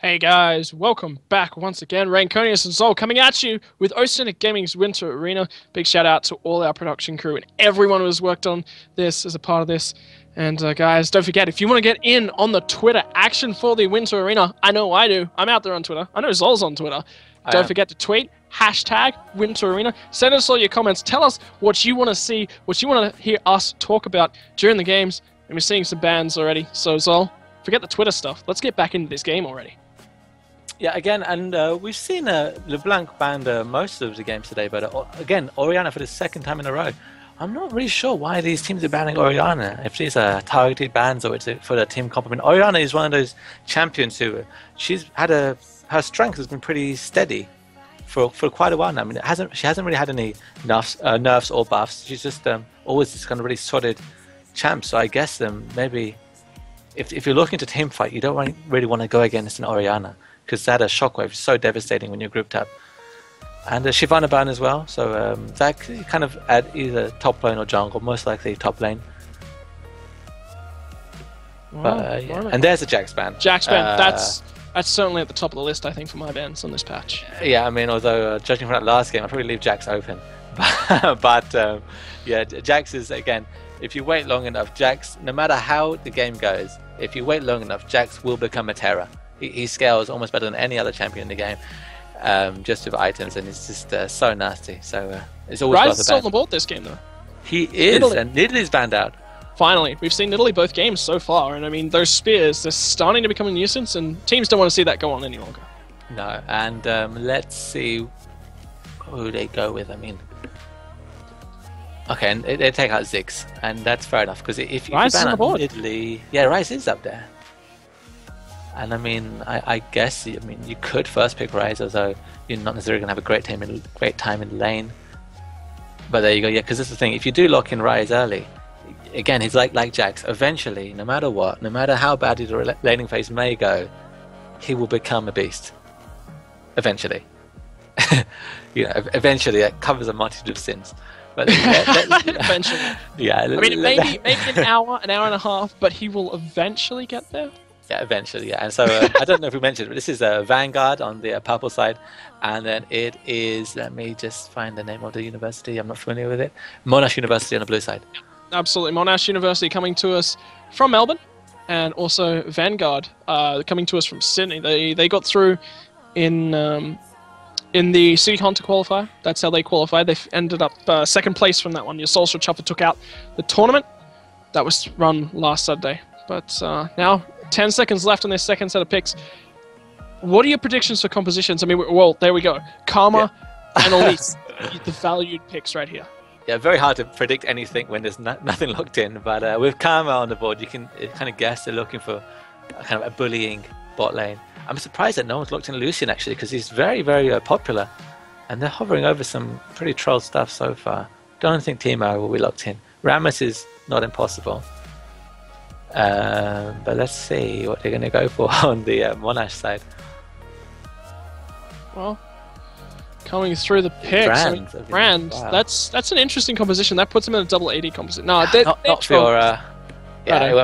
Hey guys, welcome back once again. Rainconius and Zol coming at you with Oceanic Gaming's Winter Arena. Big shout out to all our production crew and everyone who has worked on this as a part of this. And guys, don't forget, if you want to get in on the Twitter action for the Winter Arena, I know I do. I'm out there on Twitter. I know Zol's on Twitter. Don't forget to tweet, hashtag Winter Arena. Send us all your comments. Tell us what you want to see, what you want to hear us talk about during the games. And we're seeing some bans already. So Zol, forget the Twitter stuff. Let's get back into this game already. Yeah, again, and we've seen LeBlanc banned most of the games today, but again, Orianna for the second time in a row. I'm not really sure why these teams are banning Orianna, if these are targeted bans or it's for the team complement. Orianna is one of those champions who she's had her strength has been pretty steady for quite a while now. I mean, she hasn't really had any nerfs or buffs. She's just always this kind of really solid champ. So I guess maybe if you're looking to team fight, you don't really want to go against an Orianna, because that shockwave is so devastating when you're grouped up. And Shyvana ban as well, so that kind of at either top lane or jungle, most likely top lane. Wow, yeah. And there's a Jax ban. Jax ban, that's certainly at the top of the list, I think, for my bans on this patch. Yeah, I mean, although judging from that last game, I'd probably leave Jax open. but yeah, Jax is, again, if you wait long enough, Jax, no matter how the game goes, if you wait long enough, Jax will become a terror. He scales almost better than any other champion in the game, just with items, and it's just so nasty. So it's always Ryze worth is a still ban. on the board this game, though. He is, Nidalee. and Nidalee's banned out. Finally, we've seen Nidalee both games so far, and I mean, those spears, they're starting to become a nuisance, and teams don't want to see that go on any longer. No, and let's see who they go with. I mean, okay, and they take out Ziggs, and that's fair enough, because if you Ryze ban is on the out board. Nidalee, yeah, Ryze is up there. And I mean, I guess you could first pick Ryze, although you're not necessarily going to have a great time in the lane. But there you go, yeah, because that's the thing. If you do lock in Ryze early, again, he's like Jax. Eventually, no matter what, no matter how badly the laning phase may go, he will become a beast. Eventually, eventually it covers a multitude of sins. But Eventually. yeah. I mean, maybe an hour and a half, but he will eventually get there. Yeah, eventually, yeah. And so I don't know if we mentioned, but this is Vanguard on the purple side, and then it is, let me just find the name of the university, I'm not familiar with it, Monash University on the blue side. Absolutely, Monash University coming to us from Melbourne, and also Vanguard coming to us from Sydney. They got through in the City Hunter qualifier. That's how they qualified. They ended up second place from that one. Your Soulstra Chopper took out the tournament that was run last Saturday. But now 10 seconds left on their second set of picks. What are your predictions for compositions? I mean, well, there we go. Karma and Elise, the valued picks right here. Yeah, very hard to predict anything when there's nothing locked in, but with Karma on the board, you can kind of guess they're looking for kind of a bullying bot lane. I'm surprised that no one's locked in Lucian, actually, because he's very, very popular, and they're hovering over some pretty troll stuff so far. Don't think Teemo will be locked in. Rammus is not impossible. But let's see what they're going to go for on the Monash side. Well, coming through the picks, Brand, wow. that's an interesting composition. That puts him in a double AD composition. No, not Fiora. Yeah, it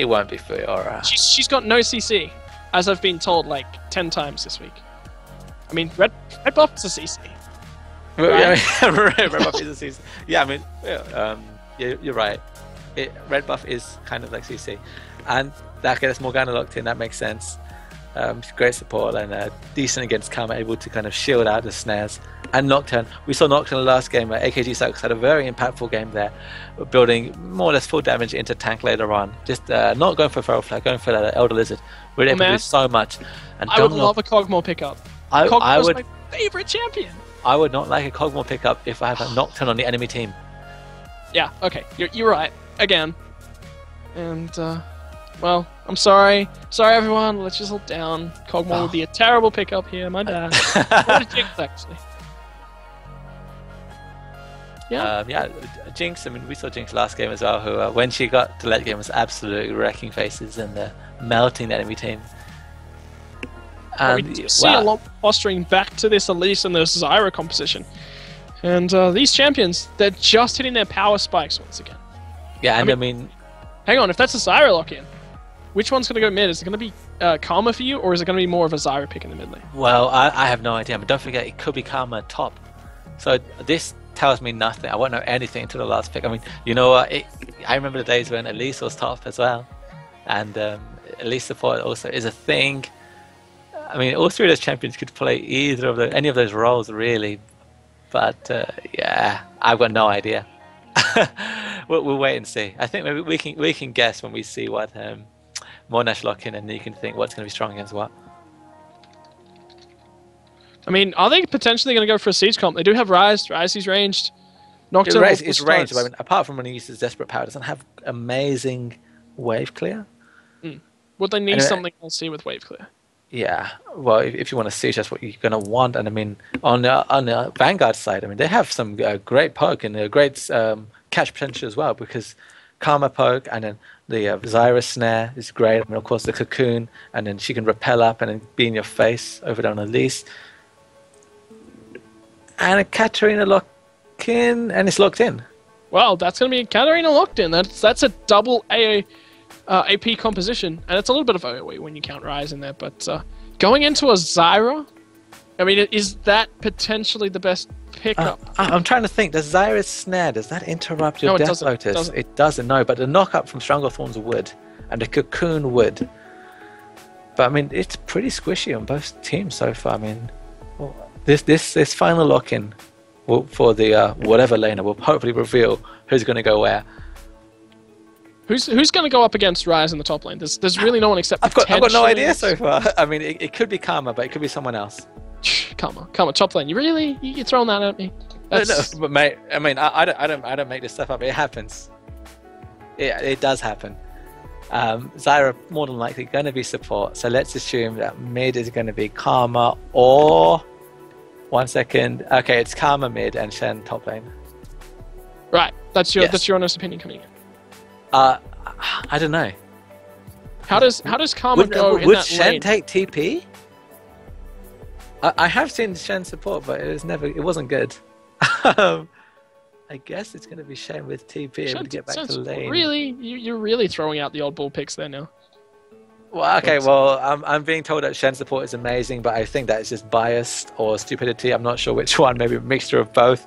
won't be Fiora. She's got no CC, as I've been told like 10 times this week. I mean, red buff is a CC. Right? Red buff is a CC. Yeah, I mean, you're right. Red buff is kind of like CC, and that gets Morgana locked in. That makes sense. Great support and decent against Karma, able to kind of shield out the snares. And Nocturne, we saw Nocturne in the last game. AKG Sox had a very impactful game there, building more or less full damage into tank later on. Just not going for Feral Flag, going for that Elder Lizard. Really able to do so much. And I would love a Kog'Maw pickup. Kog'Maw's my favorite champion. I would not like a Kog'Maw pickup if I have a Nocturne on the enemy team. Yeah, okay, you're right. Again. And, well, I'm sorry. Sorry, everyone. Let's just hold down. Kog'Maw would be a terrible pickup here. My bad. What a Jinx, actually. Yeah. Jinx, I mean, we saw Jinx last game as well, who, when she got to late game, was absolutely wrecking faces and melting the enemy team. And we see a lot fostering back to this Elise and this Zyra composition. And these champions, they're just hitting their power spikes once again. Yeah, and I mean... Hang on, if that's a Zyra lock-in, which one's going to go mid? Is it going to be Karma for you, or is it going to be more of a Zyra pick in the mid lane? Well, I have no idea. But don't forget, it could be Karma top. So this tells me nothing. I won't know anything until the last pick. I mean, you know what? I remember the days when Elise was top as well. And Elise support also is a thing. I mean, all three of those champions could play any of those roles, really. But yeah, I've got no idea. we'll wait and see. I think maybe we can guess when we see what Monash lock in, and then you can think what's going to be strong against what. I mean, are they potentially going to go for a siege comp? They do have Ryze. Ryze is ranged. Nocturne is ranged, but I mean, apart from when he uses Desperate Power, doesn't have amazing wave clear. Would they need something else here with wave clear? Yeah, well, if you want to siege, that's what you're going to want. And I mean, on the Vanguard side, I mean, they have some great poke and a great catch potential as well, because Karma poke and then the Zyra snare is great. I mean, of course, the cocoon, and then she can repel up and then be in your face over there on Elise. And a Katarina lock-in, and it's locked in. Well, that's going to be a Katarina locked in. That's a double AP composition, and it's a little bit of AoE when you count Ryze in there, but going into a Zyra, I mean, is that potentially the best pickup? I'm trying to think, does Zyra's snare, does that interrupt your Death Lotus? It doesn't, no, but the knock-up from Stranglethorns would, and the Cocoon would. But I mean, it's pretty squishy on both teams so far. I mean, this final lock-in for the whatever laner will hopefully reveal who's going to go where. Who's going to go up against Ryze in the top lane? There's really no one except I've got no idea so far. I mean, it could be Karma, but it could be someone else. Karma, top lane. You're throwing that at me? No, but mate, I mean, I don't make this stuff up. It happens. It does happen. Zyra more than likely going to be support. So let's assume that mid is going to be Karma or 1 second. Okay, it's Karma mid and Shen top lane. Right. That's your honest opinion coming in. I don't know. How does Karma go in that lane? Would Shen take TP? I have seen Shen support, but it wasn't good. I guess it's going to be Shen with TP able to get back to lane. Really, you're really throwing out the old bull picks there now. Well, okay. Well, I'm being told that Shen support is amazing, but I think that is just biased or stupidity. I'm not sure which one. Maybe a mixture of both.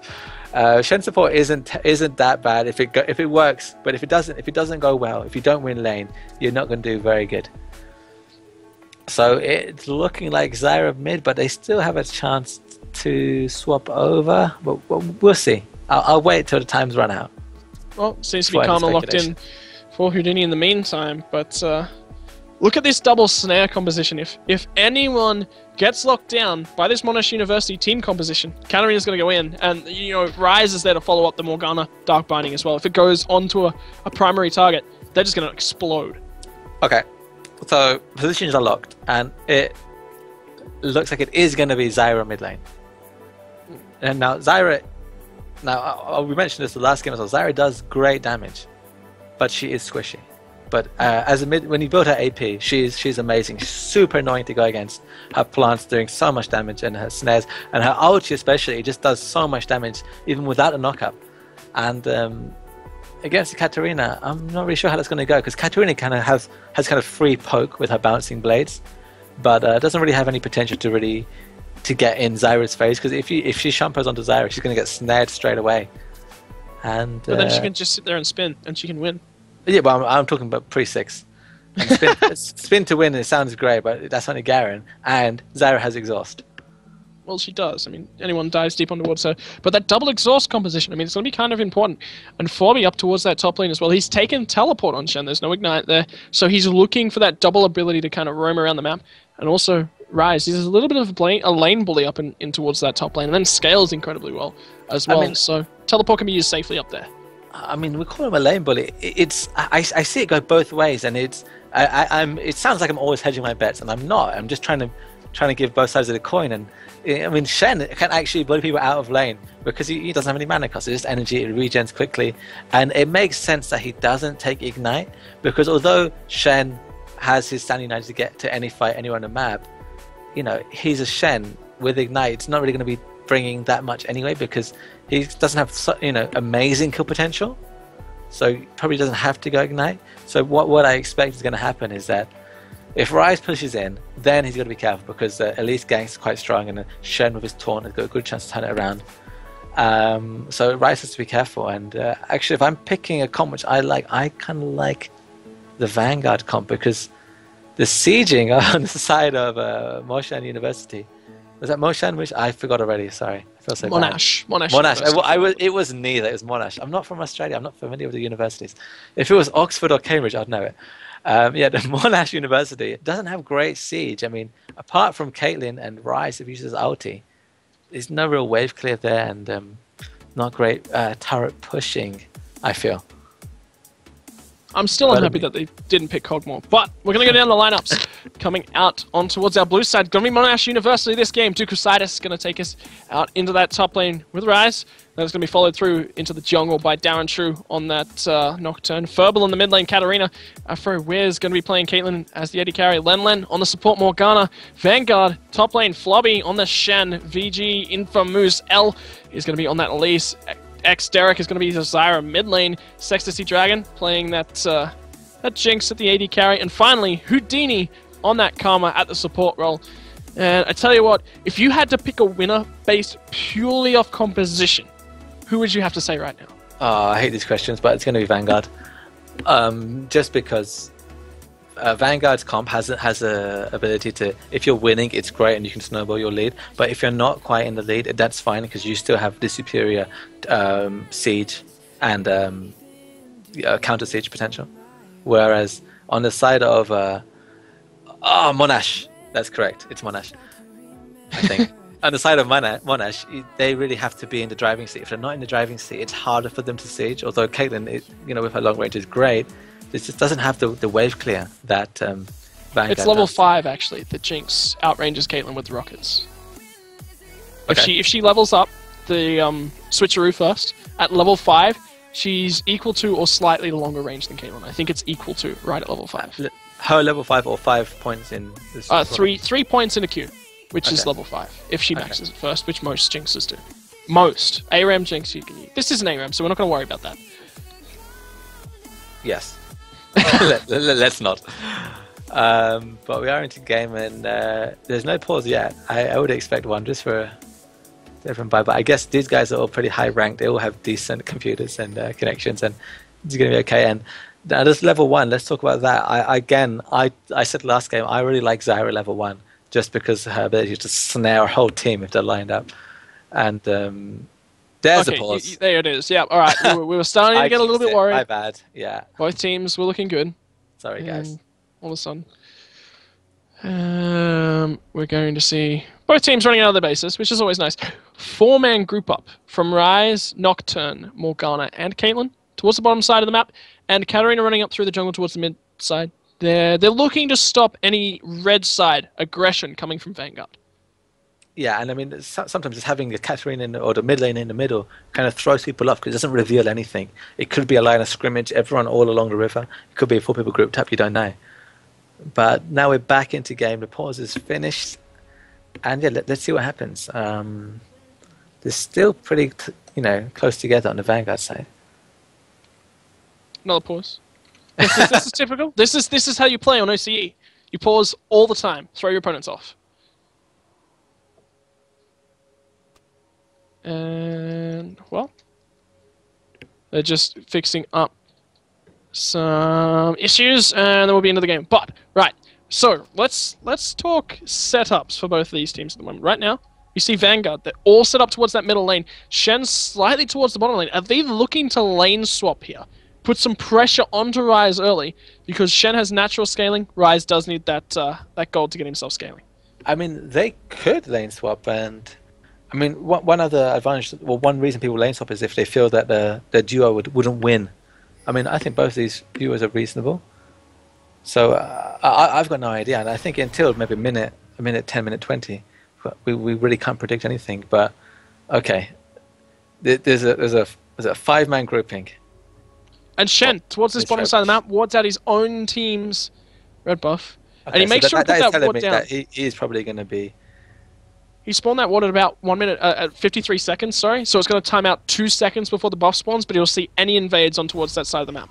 Shen support isn't that bad if it works, but if it doesn't go well, if you don't win lane, you're not going to do very good. So it's looking like Zyra mid, but they still have a chance to swap over. But we'll see. I'll wait till the time's run out. Well, seems to be Karma locked in for Houdini in the meantime, but look at this double snare composition. If anyone gets locked down by this Monash University team composition, Katarina's going to go in, and Ryze is there to follow up the Morgana Dark Binding as well. If it goes onto a primary target, they're just going to explode. Okay, so positions are locked, and it looks like it is going to be Zyra mid lane. And now Zyra, we mentioned this the last game as well. Zyra does great damage, but she is squishy. But as a mid, when you build her AP, she's amazing. She's super annoying to go against. Her plants doing so much damage, and her snares, and her ulti especially, just does so much damage even without a knockup. And against Katarina, I'm not really sure how that's going to go, because Katarina kind of has kind of free poke with her bouncing blades, but doesn't really have any potential to get in Zyra's face, because if she shumpers onto Zyra, she's going to get snared straight away. And but then she can just sit there and spin, and she can win. Yeah, but I'm talking about pre-6. Spin to win, it sounds great, but that's only Garen, and Zyra has exhaust. Well, she does. I mean, anyone dives deep underwater. So, but that double exhaust composition, I mean, it's going to be kind of important. And Forby up towards that top lane as well. He's taken teleport on Shen. There's no ignite there. So he's looking for that double ability to kind of roam around the map. And also Ryze. He's a little bit of a lane bully up in towards that top lane. And then scales incredibly well as well. I mean, so teleport can be used safely up there. I mean, we call him a lane bully. I see it go both ways, and it sounds like I'm always hedging my bets, and I'm not. I'm just trying to give both sides of the coin. And I mean, Shen can actually bully people out of lane because he doesn't have any mana cost. It's just energy, it regens quickly, and it makes sense that he doesn't take ignite, because although Shen has his standing 90 to get to any fight anywhere on the map, he's a Shen with ignite. It's not really going to be bringing that much anyway, because he doesn't have amazing kill potential. so he probably doesn't have to go Ignite. So what I expect is going to happen is that if Rise pushes in, then he's got to be careful because Elise Gang's quite strong, and Shen with his taunt has got a good chance to turn it around. So Rise has to be careful. And actually, if I'm picking a comp which I like, I kind of like the Vanguard comp because the sieging on the side of Moshan University. Was that Moshan? Which I forgot already. Sorry, I feel so bad. Monash. It was neither. It was Monash. I'm not from Australia. I'm not familiar with the universities. If it was Oxford or Cambridge, I'd know it. Yeah, the Monash University doesn't have great siege. I mean, apart from Caitlyn and Rice, if he uses ulti, there's no real wave clear there, and not great turret pushing, I feel. I'm still unhappy that they didn't pick Cogmore, but we're going to go down the lineups. Coming out on towards our blue side, going to be Monash University this game. Dukusidis is going to take us out into that top lane with Rise. That's going to be followed through into the jungle by Darren True on that Nocturne. Furball in the mid lane, Katarina. Afro Wiz going to be playing Caitlyn as the AD carry. Len on the support, Morgana. Vanguard, top lane, Flobby on the Shen. VG, Infamoose. L is going to be on that Elise. Derek is going to be Zyra mid lane. Sextasy Dragon playing that Jinx at the AD carry. And finally, Houdini on that Karma at the support role. And I tell you what, if you had to pick a winner based purely off composition, who would you have to say right now? Oh, I hate these questions, but it's going to be Vanguard. Just because Vanguard's comp has a ability to, if you're winning, it's great and you can snowball your lead. But if you're not quite in the lead, that's fine because you still have the superior siege and counter siege potential. Whereas on the side of Monash, that's correct, it's Monash, I think. On the side of Monash, they really have to be in the driving seat. If they're not in the driving seat, it's harder for them to siege. Although Caitlyn, with her long range is great, it just doesn't have the wave clear that Vanguard It's level does. 5 actually. The Jinx outranges Caitlyn with the rockets. Okay. If she levels up the switcheroo first at level 5, she's equal to or slightly longer range than Caitlyn. I think it's equal to right at level 5. Her level 5 or 5 points in this. 3 points in a queue, which is level 5 if she maxes it first, which most Jinxes do. Most ARAM Jinx you can use. This is an ARAM, so we're not going to worry about that. Yes. Let's not. But we are into game, and there's no pause yet. I would expect one just for different buy, but I guess these guys are all pretty high ranked. They all have decent computers and connections, and it's going to be okay. And now this level 1, let's talk about that. I said last game I really like Zyra level 1 just because her ability to snare a whole team if they're lined up. And there's a pause. There it is. Yeah. All right. we were starting to get a little bit worried. My bad. Yeah. Both teams were looking good. Sorry, guys. All of a sudden, we're going to see both teams running out of the bases, which is always nice. 4-man group up from Rise, Nocturne, Morgana, and Caitlyn towards the bottom side of the map, and Katarina running up through the jungle towards the mid side. They're looking to stop any red side aggression coming from Vanguard. Yeah, and I mean, sometimes just having a Katarina or the mid lane in the middle kind of throws people off because it doesn't reveal anything. It could be a line of scrimmage, everyone all along the river. It could be 4 people grouped up, you don't know. But now we're back into game. The pause is finished. And yeah, let's see what happens. They're still pretty, close together on the Vanguard side. Another pause. This is typical. This is how you play on OCE. You pause all the time. Throw your opponents off. And well, they're just fixing up some issues, and then we'll be into the game. But right, so let's talk setups for both of these teams at the moment. Right now, you see Vanguard. They're all set up towards that middle lane. Shen's slightly towards the bottom lane. Are they looking to lane swap here? Put some pressure onto Rise early because Shen has natural scaling. Rise does need that gold to get himself scaling. I mean, they could lane swap, and I mean, one other advantage, well, one reason people lane swap is if they feel that the duo wouldn't win. I mean, I think both of these viewers are reasonable. So I've got no idea, and I think until maybe a minute 10, minute 20, we really can't predict anything. But okay, there's a 5-man grouping. And Shen, towards this bottom side of the map, wards out his own team's red buff. Okay, and he makes sure to put that ward down. That he is probably going to be He spawned that ward at about 1 minute, at 53 seconds, sorry. So it's going to time out 2 seconds before the buff spawns, but he'll see any invades on towards that side of the map.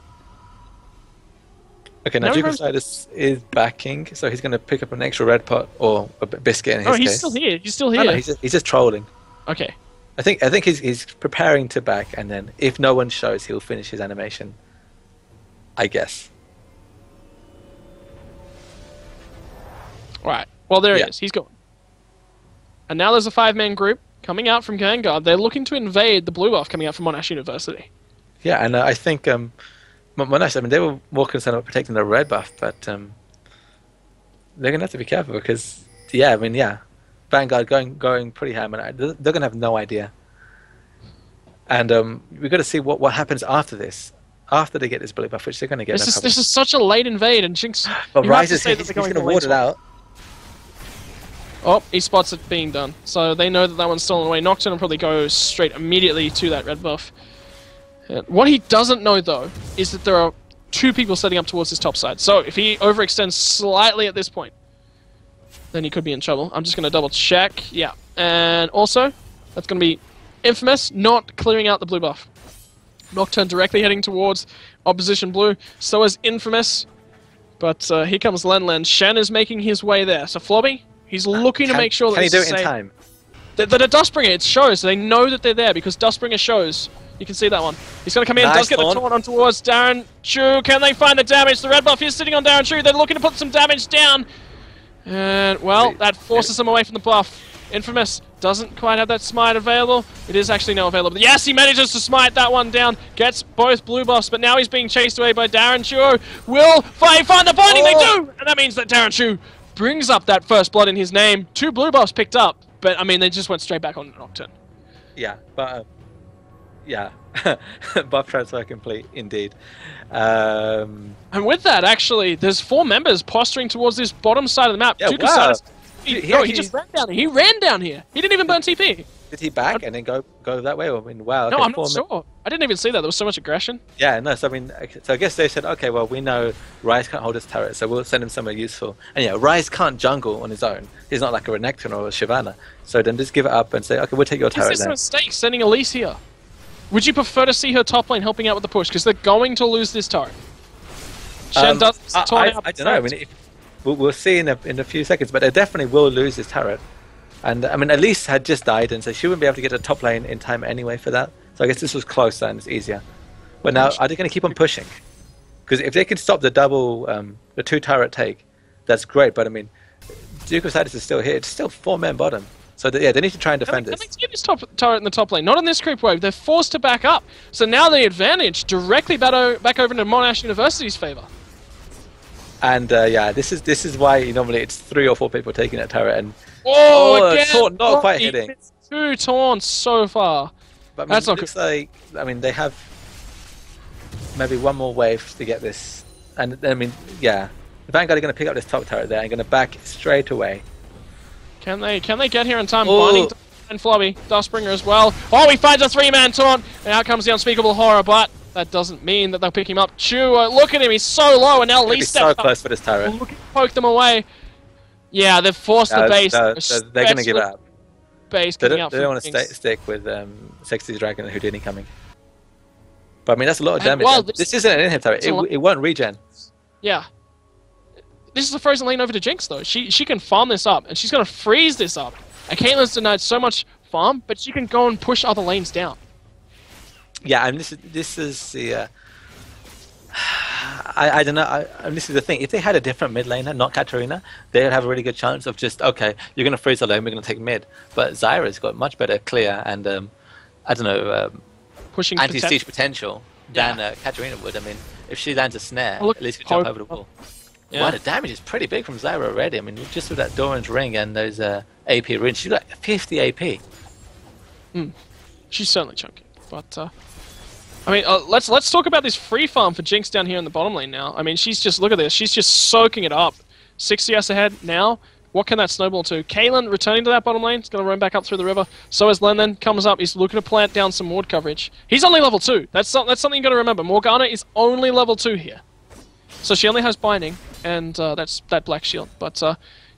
Okay, now Duke-Osiris is backing, so he's going to pick up an extra red pot, or a biscuit in his case. Oh, he's still here. He's still here. No, he's just trolling. Okay. I think he's preparing to back, and then if no one shows, he'll finish his animation. I guess. Alright. Well, there he is. He's gone. And now there's a 5-man group coming out from Vanguard. They're looking to invade the blue buff coming out from Monash University. Yeah, and I think Monash, I mean, they were more concerned about protecting the red buff, but they're going to have to be careful because, Vanguard going pretty ham, and they're going to have no idea. And we've got to see what happens after this. After they get this blue buff, which they're going to get. This is such a late invade, and Jinx. But Rise is he's going to ward it out. Oh, he spots it being done. So they know that one's still on the way. Nocturne will probably go straight immediately to that red buff. What he doesn't know, though, is that there are 2 people setting up towards his top side. So if he overextends slightly at this point, then he could be in trouble. I'm just going to double check. Yeah. And also, that's going to be Infamous not clearing out the blue buff. Nocturne directly heading towards opposition blue. So is Infamous. But here comes Len. Shen is making his way there. So Flobby, he's looking to make sure that can he do it in time? That a Dustbringer, it shows. They know that they're there because Dustbringer shows. You can see that one. He's going to come in, does get the taunt on towards Darren Chu. Can they find the damage? The red buff is sitting on Darren Chu. They're looking to put some damage down. And, well, that forces them away from the buff. Infamous doesn't quite have that smite available. It is actually now available. Yes, he manages to smite that one down. Gets both blue buffs, but now he's being chased away by Darren Chu. Will they find the binding? They do! And that means that Darren Chu brings up that first blood in his name. 2 blue buffs picked up, but, I mean, they just went straight back on Nocturne. Yeah, but... buff transfer complete, indeed. And with that, actually, there's 4 members posturing towards this bottom side of the map. Yeah, wow. He just ran down here. He ran down here. He didn't even burn TP. Did he back and then go that way? I mean, wow. No, okay, I'm not sure. I didn't even see that. There was so much aggression. Yeah, no. So I mean, so I guess they said, okay, well, we know Rise can't hold his turret, so we'll send him somewhere useful. And yeah, Rise can't jungle on his own. He's not like a Renekton or a Shyvana. So then just give it up and say, okay, we'll take your turret. This is a mistake sending Elise here. Would you prefer to see her top lane helping out with the push? Because they're going to lose this turret. Shen does I don't know. I mean, we'll see in a few seconds, but they definitely will lose this turret. And I mean, Elise had just died, and so she wouldn't be able to get to the top lane in time anyway for that. So I guess this was closer and it's easier. But now, are they going to keep on pushing? Because if they can stop the double, the 2 turret take, that's great. But I mean, Duke-Osiris is still here. It's still 4-man bottom. So they need to try and defend this. Can they get this top turret in the top lane? Not on this creep wave. They're forced to back up. So now the advantage directly back over into Monash University's favor. And yeah, this is why normally it's 3 or 4 people taking that turret. And again, taunt not quite hitting. 2 taunts so far. But I mean, that's not good. Like, I mean, they have maybe 1 more wave to get this. And I mean, yeah, the Vanguard are going to pick up this top turret there and going to back straight away. Can they get here in time? Binding and Flobby, Dustbringer as well. Oh, he finds a 3-man taunt, and out comes the unspeakable horror, but that doesn't mean that they'll pick him up. Chu, look at him, he's so low, and now Lee steps up. So close for this turret. Looking to poke them away. Yeah, they've forced the base. They're going to give it up. Base they don't want to stick with Sexy Dragon and Houdini coming. But I mean, that's a lot of damage. Well, this isn't an inhib turret. It won't regen. Yeah. This is a frozen lane over to Jinx, though. She can farm this up, and she's going to freeze this up. And Caitlyn's denied so much farm, but she can go and push other lanes down. Yeah, and this is the... I don't know. This is the thing. If they had a different mid laner, not Katarina, they would have a really good chance of just, okay, you're going to freeze the lane, we're going to take mid. But Zyra's got much better clear and, I don't know, pushing anti-siege potential than Katarina would. I mean, if she lands a snare, at least you can jump over the wall. Yeah. Wow, the damage is pretty big from Zyra already. I mean, just with that Doran's ring and those AP runes, she's got 50 AP. She's certainly chunky. But, I mean, let's talk about this free farm for Jinx down here in the bottom lane now. I mean, she's just, look at this, she's just soaking it up. 6 CS ahead now. What can that snowball to? Kaylin returning to that bottom lane. He's going to run back up through the river. So is Len then. Comes up. He's looking to plant down some ward coverage. He's only level 2. That's something you got to remember. Morgana is only level 2 here. So she only has binding, and that's that black shield. But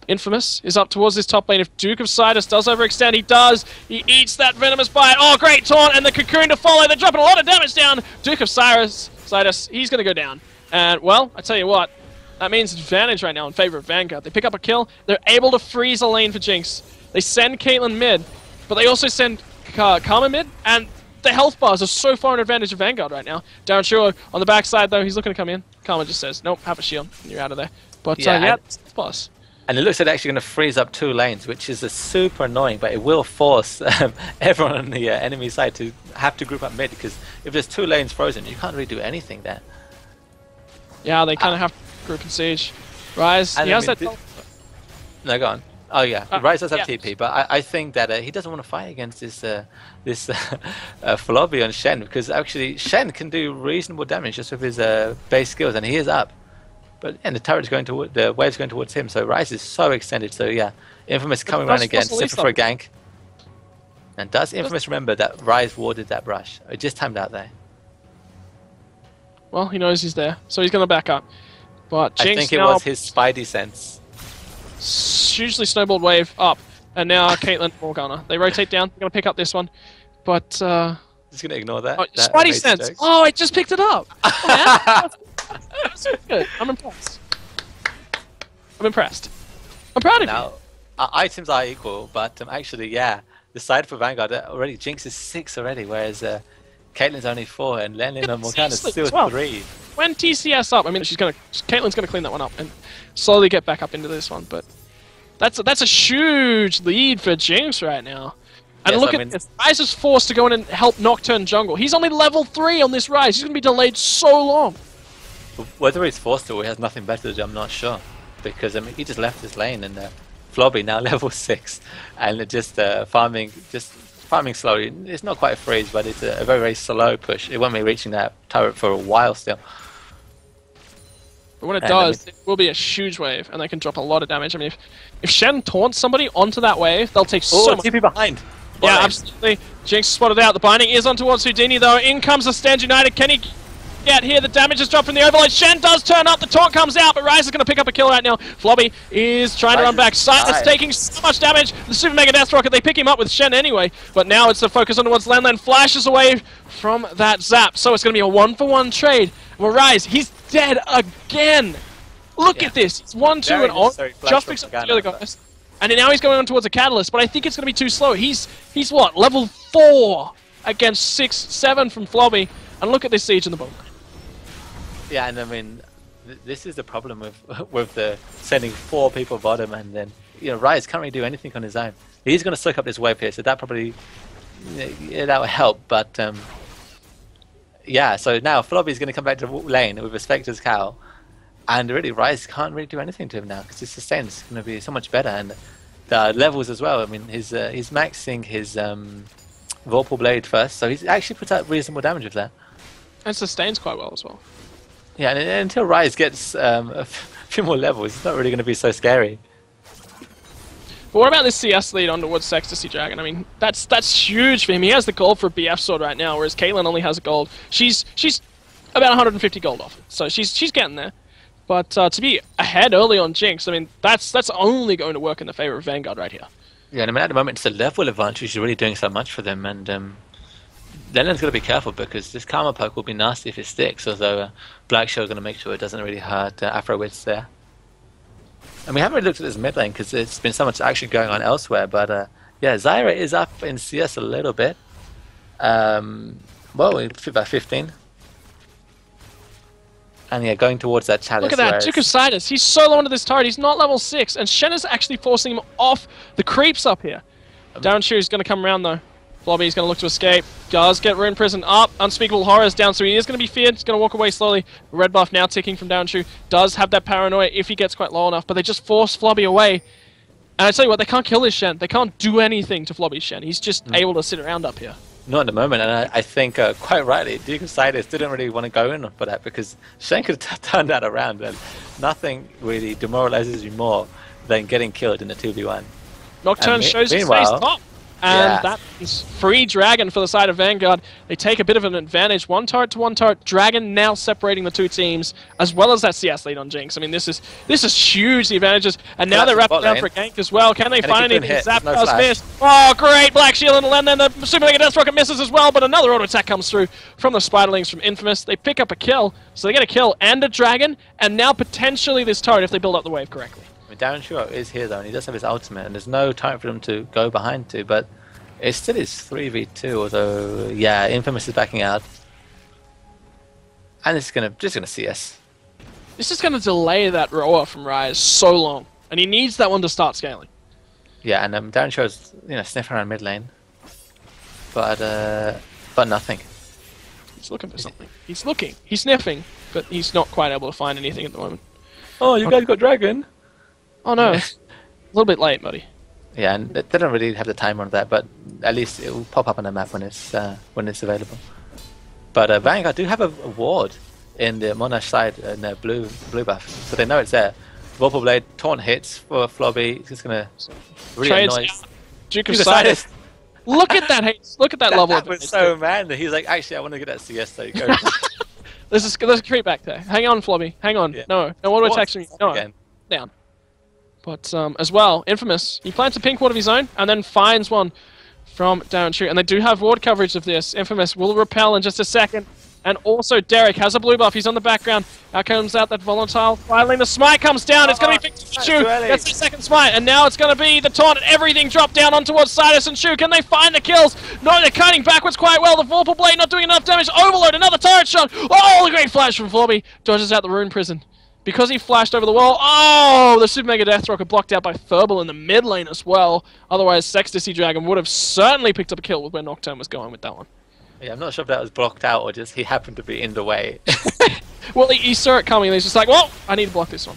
Infamous is up towards this top lane. If Duke of Sidus does overextend, he does. He eats that Venomous Bite. Oh, great taunt, and the Cocoon to follow. They're dropping a lot of damage down. Duke of Sidus, he's going to go down. And, well, I tell you what, that means advantage right now in favor of Vanguard. They pick up a kill. They're able to freeze a lane for Jinx. They send Caitlyn mid, but they also send Karma mid, and the health bars are so far in advantage of Vanguard right now. Darren Shaw on the backside, though, he's looking to come in. Karma just says, nope, have a shield, and you're out of there. But, yeah, it's the boss. And it looks like they're actually going to freeze up 2 lanes, which is super annoying, but it will force everyone on the enemy side to have to group up mid, because if there's 2 lanes frozen, you can't really do anything there. Yeah, they kind of have to group and siege. Rise, he has that... No, go on. Oh yeah, Rise does have TP, but I think that he doesn't want to fight against this Flobby on Shen, because actually Shen can do reasonable damage just with his base skills, and he is up. But and the turret's going toward the wave's going towards him, so Rise is so extended. So yeah, Infamous coming around again, simple for a gank. And does Infamous remember that Rise warded that brush? It just timed out there. Well, he knows he's there, so he's going to back up. But Jinx I think it was his spidey sense. Hugely snowballed wave up, and now Caitlyn Morgana. They rotate down. They're going to pick up this one, but just going to ignore that. Oh, spidey sense. Jokes. Oh, it just picked it up. Oh, man. That's good. I'm impressed. I'm impressed. I'm proud of you. Items are equal, but actually, yeah, the side for Vanguard already Jinx is 6 already, whereas Caitlyn's only 4, and Lenlin and Morgana's still 3. When TCS up, I mean, Caitlyn's gonna clean that one up and slowly get back up into this one, but that's a huge lead for Jinx right now. And look at this, Rise is forced to go in and help Nocturne jungle. He's only level 3 on this Rise. He's gonna be delayed so long. Whether he's forced to or he has nothing better to do, I'm not sure, because I mean, he just left his lane, and Flobby now level 6, and just farming slowly. It's not quite a freeze, but it's a very, very slow push. It won't be reaching that turret for a while still. But when it does, it will be a huge wave, and they can drop a lot of damage. I mean, if Shen taunts somebody onto that wave, they'll take so much. TP behind. Yeah, absolutely. Jinx spotted out. The binding is on towards Houdini, though. In comes the Stand United. Can he get here? The damage is dropped from the overload. Shen does turn up. The taunt comes out, but Rise is going to pick up a kill right now. Flobby is trying to run back. Sidus taking so much damage. The Super Mega Death Rocket, they pick him up with Shen anyway, but now it's the focus on towards Lenlen. Flashes away from that zap, so it's going to be a 1-for-1 trade. Well, Rise, he's dead again. Look at this. It's 1-2 and on. Just picks up the other guys. And now he's going on towards a Catalyst, but I think it's going to be too slow. He's what? Level 4 against 6-7 from Flobby. And look at this siege in the boat. Yeah, and I mean, this is the problem with the sending 4 people bottom, and then Rise can't really do anything on his own. He's going to soak up this wave here, so that probably that will help. But yeah, so now Flobby's going to come back to lane with a Spectre's Cowl, and really Rise can't really do anything to him now because his sustain is going to be so much better, and the levels as well. I mean, he's maxing his Vorpal Blade first, so he's actually put out reasonable damage with that. And sustains quite well as well. Yeah, and until Rise gets a few more levels, it's not really going to be so scary. But what about this CS lead on towards Ecstasy Dragon? I mean, that's huge for him. He has the gold for a BF sword right now, whereas Caitlyn only has a gold. She's about 150 gold off, so she's getting there. But to be ahead early on Jinx, I mean, that's only going to work in the favor of Vanguard right here. Yeah, and I mean, at the moment, it's the level advantage which is really doing so much for them, and Lennon's got to be careful because this Karma poke will be nasty if it sticks, although Black Shell's going to make sure it doesn't really hurt Afrowitz there. And we haven't really looked at this mid lane because there's been so much action going on elsewhere, but yeah, Zyra is up in CS a little bit. Well, about 15. And yeah, going towards that chalice. Look at that, Duke of Sidus. He's so low into this turret, he's not level 6, and Shen is actually forcing him off the creeps up here. Darren Shu's going to come around though. Flobby's going to look to escape. Does get Rune Prison up. Unspeakable Horrors down, so he is going to be feared. He's going to walk away slowly. Red buff now ticking from Darren Shu. Does have that paranoia if he gets quite low enough, but they just force Flobby away. And I tell you what, they can't kill his Shen. They can't do anything to Flobby's Shen. He's just able to sit around up here. Not at the moment, and I think quite rightly, Duke of Sidus didn't really want to go in for that because Shen could have turned that around, and nothing really demoralizes you more than getting killed in a 2v1. Nocturne shows his face top, And that is free Dragon for the side of Vanguard. They take a bit of an advantage. One turret to one turret. Dragon now separating the two teams, as well as that CS lead on Jinx. I mean, this is huge, the advantages. And now they're wrapping down for a gank as well. Can they find anything? Zap does miss. Oh, great! Black Shield, and then the Super Mega Death Rocket misses as well, but another auto attack comes through from the Spiderlings from Infamous. They pick up a kill, so they get a kill and a Dragon, and now potentially this turret if they build up the wave correctly. Darren Shore is here though, and he does have his ultimate, and there's no time for them to go behind to, but it still is 3v2, although, yeah, Infamous is backing out. And it's just gonna CS. This is gonna delay that Roa from Rise so long, and he needs that one to start scaling. Yeah, and Darren Shore's, sniffing around mid lane, but nothing. He's looking for something. He's looking. He's sniffing, but he's not quite able to find anything at the moment. Oh, you guys got Dragon? Oh no, a little bit late, buddy. Yeah, and they don't really have the timer on that, but at least it will pop up on the map when it's available. But Vanguard do have a ward in the Monash side in their blue buff, so they know it's there. Vorpal Blade, taunt hits for Flobby. It's just gonna really annoy. Duke of Sidus. Look at that haste. Look at that level. That was so mad that he's like, actually, I want to get that CS. So go. Let's creep back there. Hang on, Flobby. Hang on. Yeah. No, auto attacks me. No, again. Down. But as well, Infamous, he plants a pink ward of his own and then finds one from Darren Chu. And they do have ward coverage of this. Infamous will repel in just a second. And also Derek has a blue buff. He's on the background. Now comes out that volatile. Finally, the smite comes down. It's going to be Chu. Gets the second smite. And now it's going to be the taunt and everything dropped down on towards Sidus and Chu. Can they find the kills? No, they're cutting backwards quite well. The Vorpal Blade not doing enough damage. Overload, another turret shot. Oh, the great flash from Flobby. Dodges out the rune prison. Because he flashed over the wall. Oh, the Super Mega Death Rocket blocked out by Furball in the mid lane as well. Otherwise, Sextasy Dragon would have certainly picked up a kill with where Nocturne was going with that one. Yeah, I'm not sure if that was blocked out or just he happened to be in the way. Well, he saw it coming and he's just like, well, I need to block this one.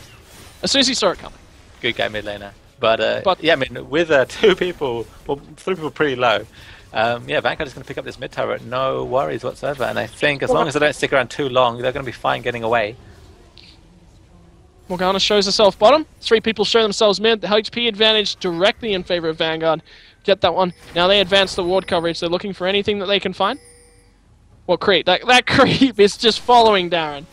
As soon as he saw it coming. Good guy mid laner. But yeah, I mean, with three people pretty low, yeah, Vanguard is going to pick up this mid turret, no worries whatsoever. And I think as long as they don't stick around too long, they're going to be fine getting away. Morgana shows herself bottom. Three people show themselves mid. The HP advantage directly in favor of Vanguard. Get that one. Now they advance the ward coverage. They're looking for anything that they can find. Well, creep. That creep is just following Darren.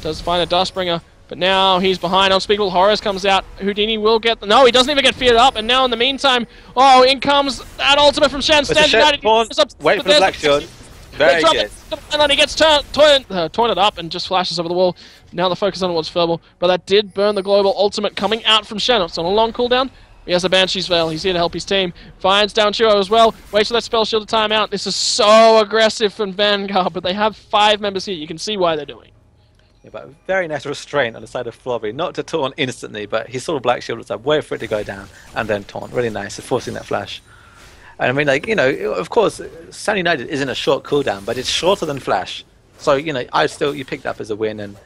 Does find a Dustbringer, but now he's behind. Unspeakable Horrors comes out. Houdini will get... No, he doesn't even get feared up. And now in the meantime, oh, in comes that ultimate from Shen. Stands United. Wait for the Black Shield. Very good. And then he gets taunted up and just flashes over the wall. Now the focus on towards Furball. But that did burn the global ultimate coming out from Shen. It's on a long cooldown. He has a Banshee's Veil. He's here to help his team. Finds down Chuo as well. Waits for that spell shield to time out. This is so aggressive from Vanguard, but they have 5 members here. You can see why they're doing. Yeah, but very nice restraint on the side of Flobby. Not to taunt instantly, but he saw the Black Shield, was like, wait for it to go down, and then taunt. Really nice, forcing that flash. And I mean, like, of course, Sun United isn't a short cooldown, but it's shorter than Flash. So, you picked up as a win. And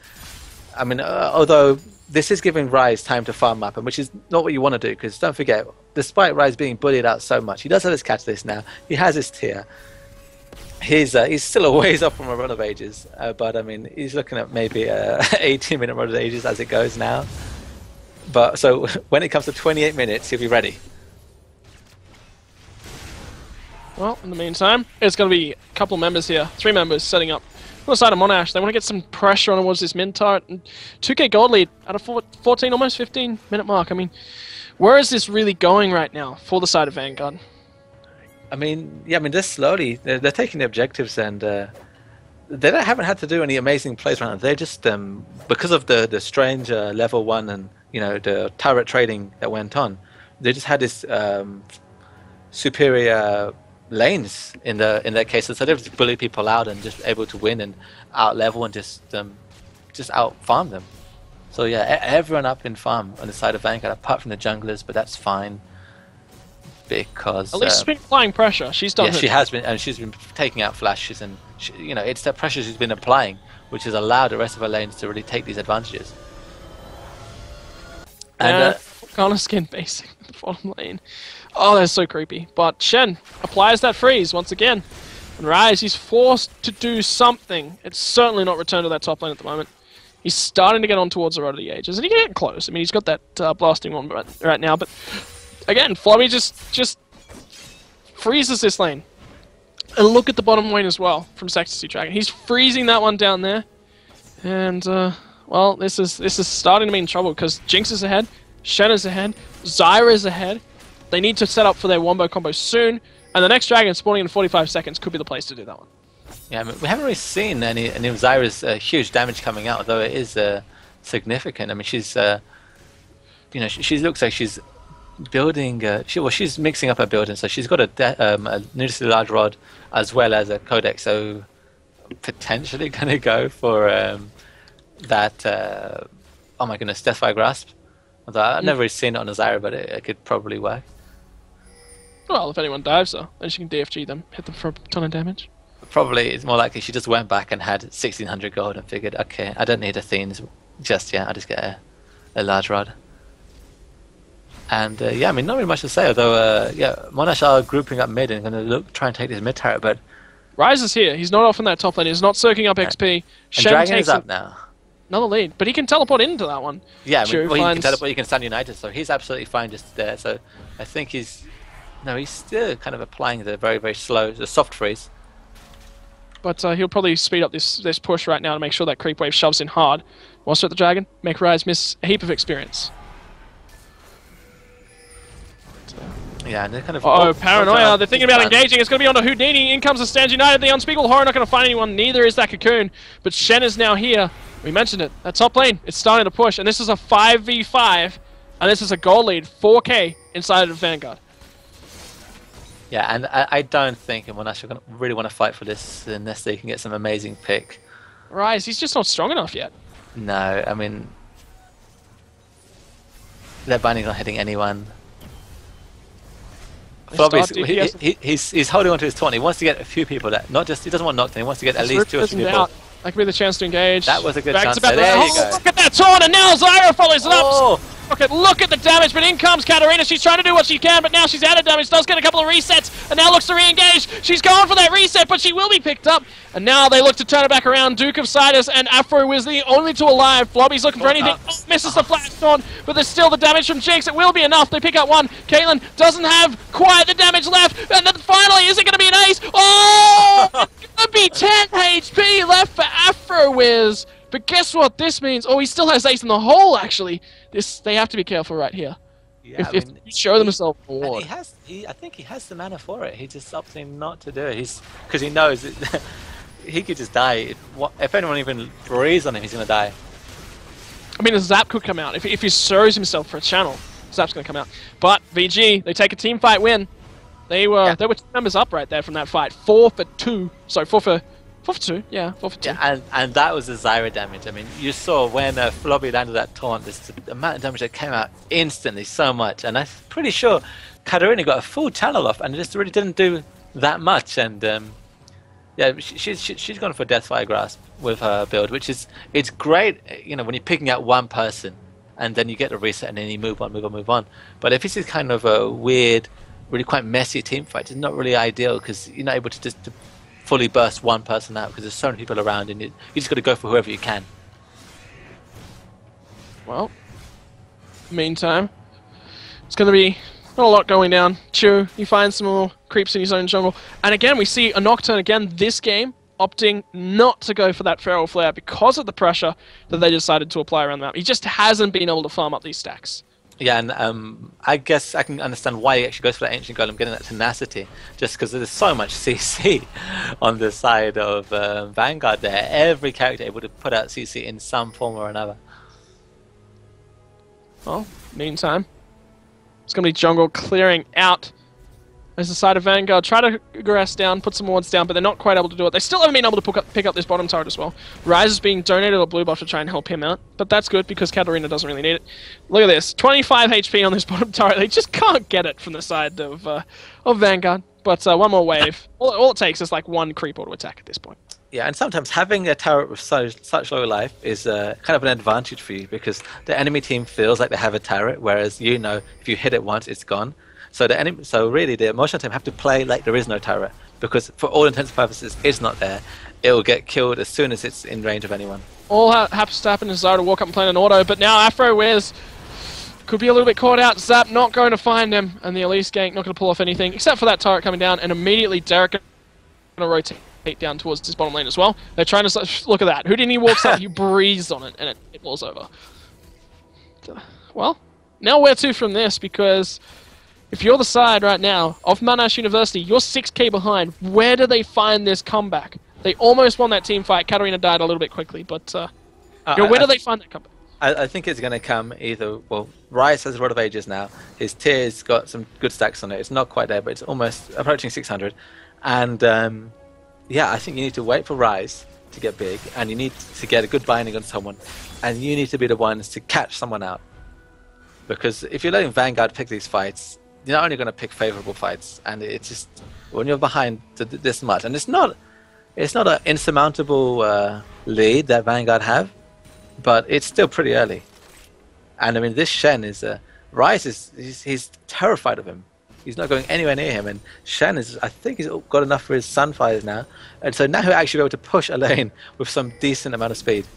I mean, although this is giving Rise time to farm up, and which is not what you want to do, because don't forget, despite Rise being bullied out so much, he does have his catalyst now. He has his tier. He's still a ways off from a run of ages, but I mean, he's looking at maybe 18-minute run of ages as it goes now. But so when it comes to 28 minutes, he'll be ready. Well, in the meantime, it's going to be a couple of members here. 3 members setting up on the side of Monash. They want to get some pressure on towards this mid turret. And 2k gold lead at a 14, almost 15-minute mark. I mean, where is this really going right now for the side of Vanguard? I mean, yeah, they're slowly. They're taking the objectives, and they haven't had to do any amazing plays right now. They're just, because of the strange level 1 and, the turret trading that went on, they just had this superior lanes in their cases, so they just bully people out and just able to win and out level and just out farm them. So yeah, everyone up in farm on the side of Vanguard apart from the junglers, but that's fine because at least she's been applying pressure. She's done. Yeah, she has been, and she's been taking out flashes, and it's that pressure she's been applying which has allowed the rest of her lanes to really take these advantages. And Connor skin basing the bottom lane. Oh, that's so creepy. But Shen applies that freeze once again. And Rise, he's forced to do something. It's certainly not return to that top lane at the moment. He's starting to get on towards the Road of the Ages. And he can get close. I mean, he's got that blasting one right now. But again, Flobby just freezes this lane. And look at the bottom lane as well from Sexy Dragon. He's freezing that one down there. And, well, this is starting to mean trouble because Jinx is ahead, Shen is ahead, Zyra is ahead. They need to set up for their wombo combo soon. And the next dragon spawning in 45 seconds could be the place to do that one. Yeah, I mean, we haven't really seen any of Zyra's huge damage coming out, although it is significant. I mean, she's, you know, she looks like she's building. She's mixing up her building, so she's got a needlessly large rod as well as a codex. So potentially going to go for that. Oh my goodness, Deathfire Grasp. Although I've never really seen it on a Zyra, but it could probably work. Well, if anyone dives though, then she can DFG them, hit them for a ton of damage. Probably it's more likely she just went back and had 1600 gold and figured, okay, I don't need Athene's just yet. I'll just get a large rod. And yeah, I mean, not really much to say. Although, yeah, Monash are grouping up mid and going to try and take this mid turret. But Ryze is here. He's not off in that top lane. He's not soaking up XP. and Shen Dragon takes is up now. Another lead, but he can teleport into that one. Yeah, I True, mean, well, he finds... can teleport. He can stand united, so he's absolutely fine just there. So I think he's still kind of applying the very slow, the soft freeze. But he'll probably speed up this push right now to make sure that creep wave shoves in hard. Monster at the dragon, make Ryze miss a heap of experience. Yeah, and they're kind of... Oh, paranoia. They're thinking about engaging. It's going to be onto Houdini. In comes the Stand United. The Unspeakable Horror not going to find anyone. Neither is that Cocoon. But Shen is now here. We mentioned it. That top lane, it's starting to push. And this is a 5v5. And this is a goal lead. 4k inside of Vanguard. Yeah, and I don't think Monash are going to really want to fight for this unless they can get some amazing pick. Ryze, he's just not strong enough yet. No, I mean... Their binding's not hitting anyone. He's holding on to his taunt. He wants to get a few people that, not just, he doesn't want knocked in, he wants to get at least 2 or 3 people. Out. That could be the chance to engage. That was a good chance. There you go. Look at that taunt, and now Zyra follows it up. Look at the damage, but in comes Katarina. She's trying to do what she can, but now she's out of damage. Does get a couple of resets, and now looks to re-engage. She's going for that reset, but she will be picked up. And now they look to turn it back around. Duke of Sidus and Afro Wiz the only two alive. Flobby's looking for anything. Oh, misses the flash taunt, but there's still the damage from Jinx. It will be enough. They pick up one. Caitlyn doesn't have quite the damage left, and then finally, is it going to be an ace? Oh! It's going to be 10 HP left for Afro Wiz. But guess what this means? Oh, he still has ace in the hole, actually. They have to be careful right here. Yeah, if you show themselves a ward. I think he has the mana for it. He just opting not to do it. Because he knows that he could just die. If anyone even breathes on him, he's going to die. I mean, a Zap could come out. If he shows himself for a channel, Zap's going to come out. But VG, they take a team fight win. They were 2 members up right there from that fight. 4 for 2. Sorry, 4 for 2. Yeah, 4 for 2. Yeah, and that was the Zyra damage. I mean, you saw when Flobby landed that taunt, the amount of damage that came out instantly, so much. And I'm pretty sure Katarina got a full channel off, and it just really didn't do that much. And yeah, she's gone for Deathfire Grasp with her build, which it's great. You know, when you're picking out one person, and then you get a reset, and then you move on. But if this is kind of a weird, really quite messy team fight, it's not really ideal because you're not able to just fully burst one person out because there's so many people around, and you just got to go for whoever you can. Well, meantime, it's going to be not a lot going down. Chu, he finds some more creeps in his own jungle. And again, we see a Nocturne again this game opting not to go for that Feral Flare because of the pressure that they decided to apply around the map. He just hasn't been able to farm up these stacks. Yeah, and I guess I can understand why he actually goes for that Ancient Golem, getting that tenacity, just because there's so much CC on the side of Vanguard there. Every character able to put out CC in some form or another. Well, meantime, it's going to be jungle clearing out as the side of Vanguard try to grass down, put some wards down, but they're not quite able to do it. They still haven't been able to pick up this bottom turret as well. Ryze is being donated a blue buff to try and help him out, but that's good because Katarina doesn't really need it. Look at this, 25 HP on this bottom turret. They just can't get it from the side of Vanguard. But one more wave. All it takes is like one creep auto attack at this point. Yeah, and sometimes having a turret with such low life is kind of an advantage for you because the enemy team feels like they have a turret, whereas you know if you hit it once, it's gone. So really, the emotional team have to play like there is no turret because, for all intents and purposes, it's not there. It will get killed as soon as it's in range of anyone. All happens to happen is Zyra to walk up and play an auto, but now Afro Wiz Could be a little bit caught out. Zap not going to find him, and the Elise gank not going to pull off anything, except for that turret coming down, and immediately Derek going to rotate down towards his bottom lane as well. They're trying to... Look at that. Houdini walks up, he breathes on it, and it falls over. Well, now where to from this, because if you're the side right now of Monash University, you're 6k behind. Where do they find this comeback? They almost won that team fight. Katarina died a little bit quickly, but where do they find that comeback? I think it's going to come either... Well, Rice has a lot of ages now. His tier's got some good stacks on it. It's not quite there, but it's almost approaching 600. And yeah, I think you need to wait for Rise to get big, and you need to get a good binding on someone, and you need to be the ones to catch someone out. Because if you're letting Vanguard pick these fights, you're not only going to pick favorable fights, and it's just when you're behind this much, and it's not an insurmountable lead that Vanguard have, but it's still pretty early. And I mean, this Shen is Rice he's terrified of him. He's not going anywhere near him, and Shen is, I think he's got enough for his Sunfires now, and so now he'll actually be able to push a lane with some decent amount of speed.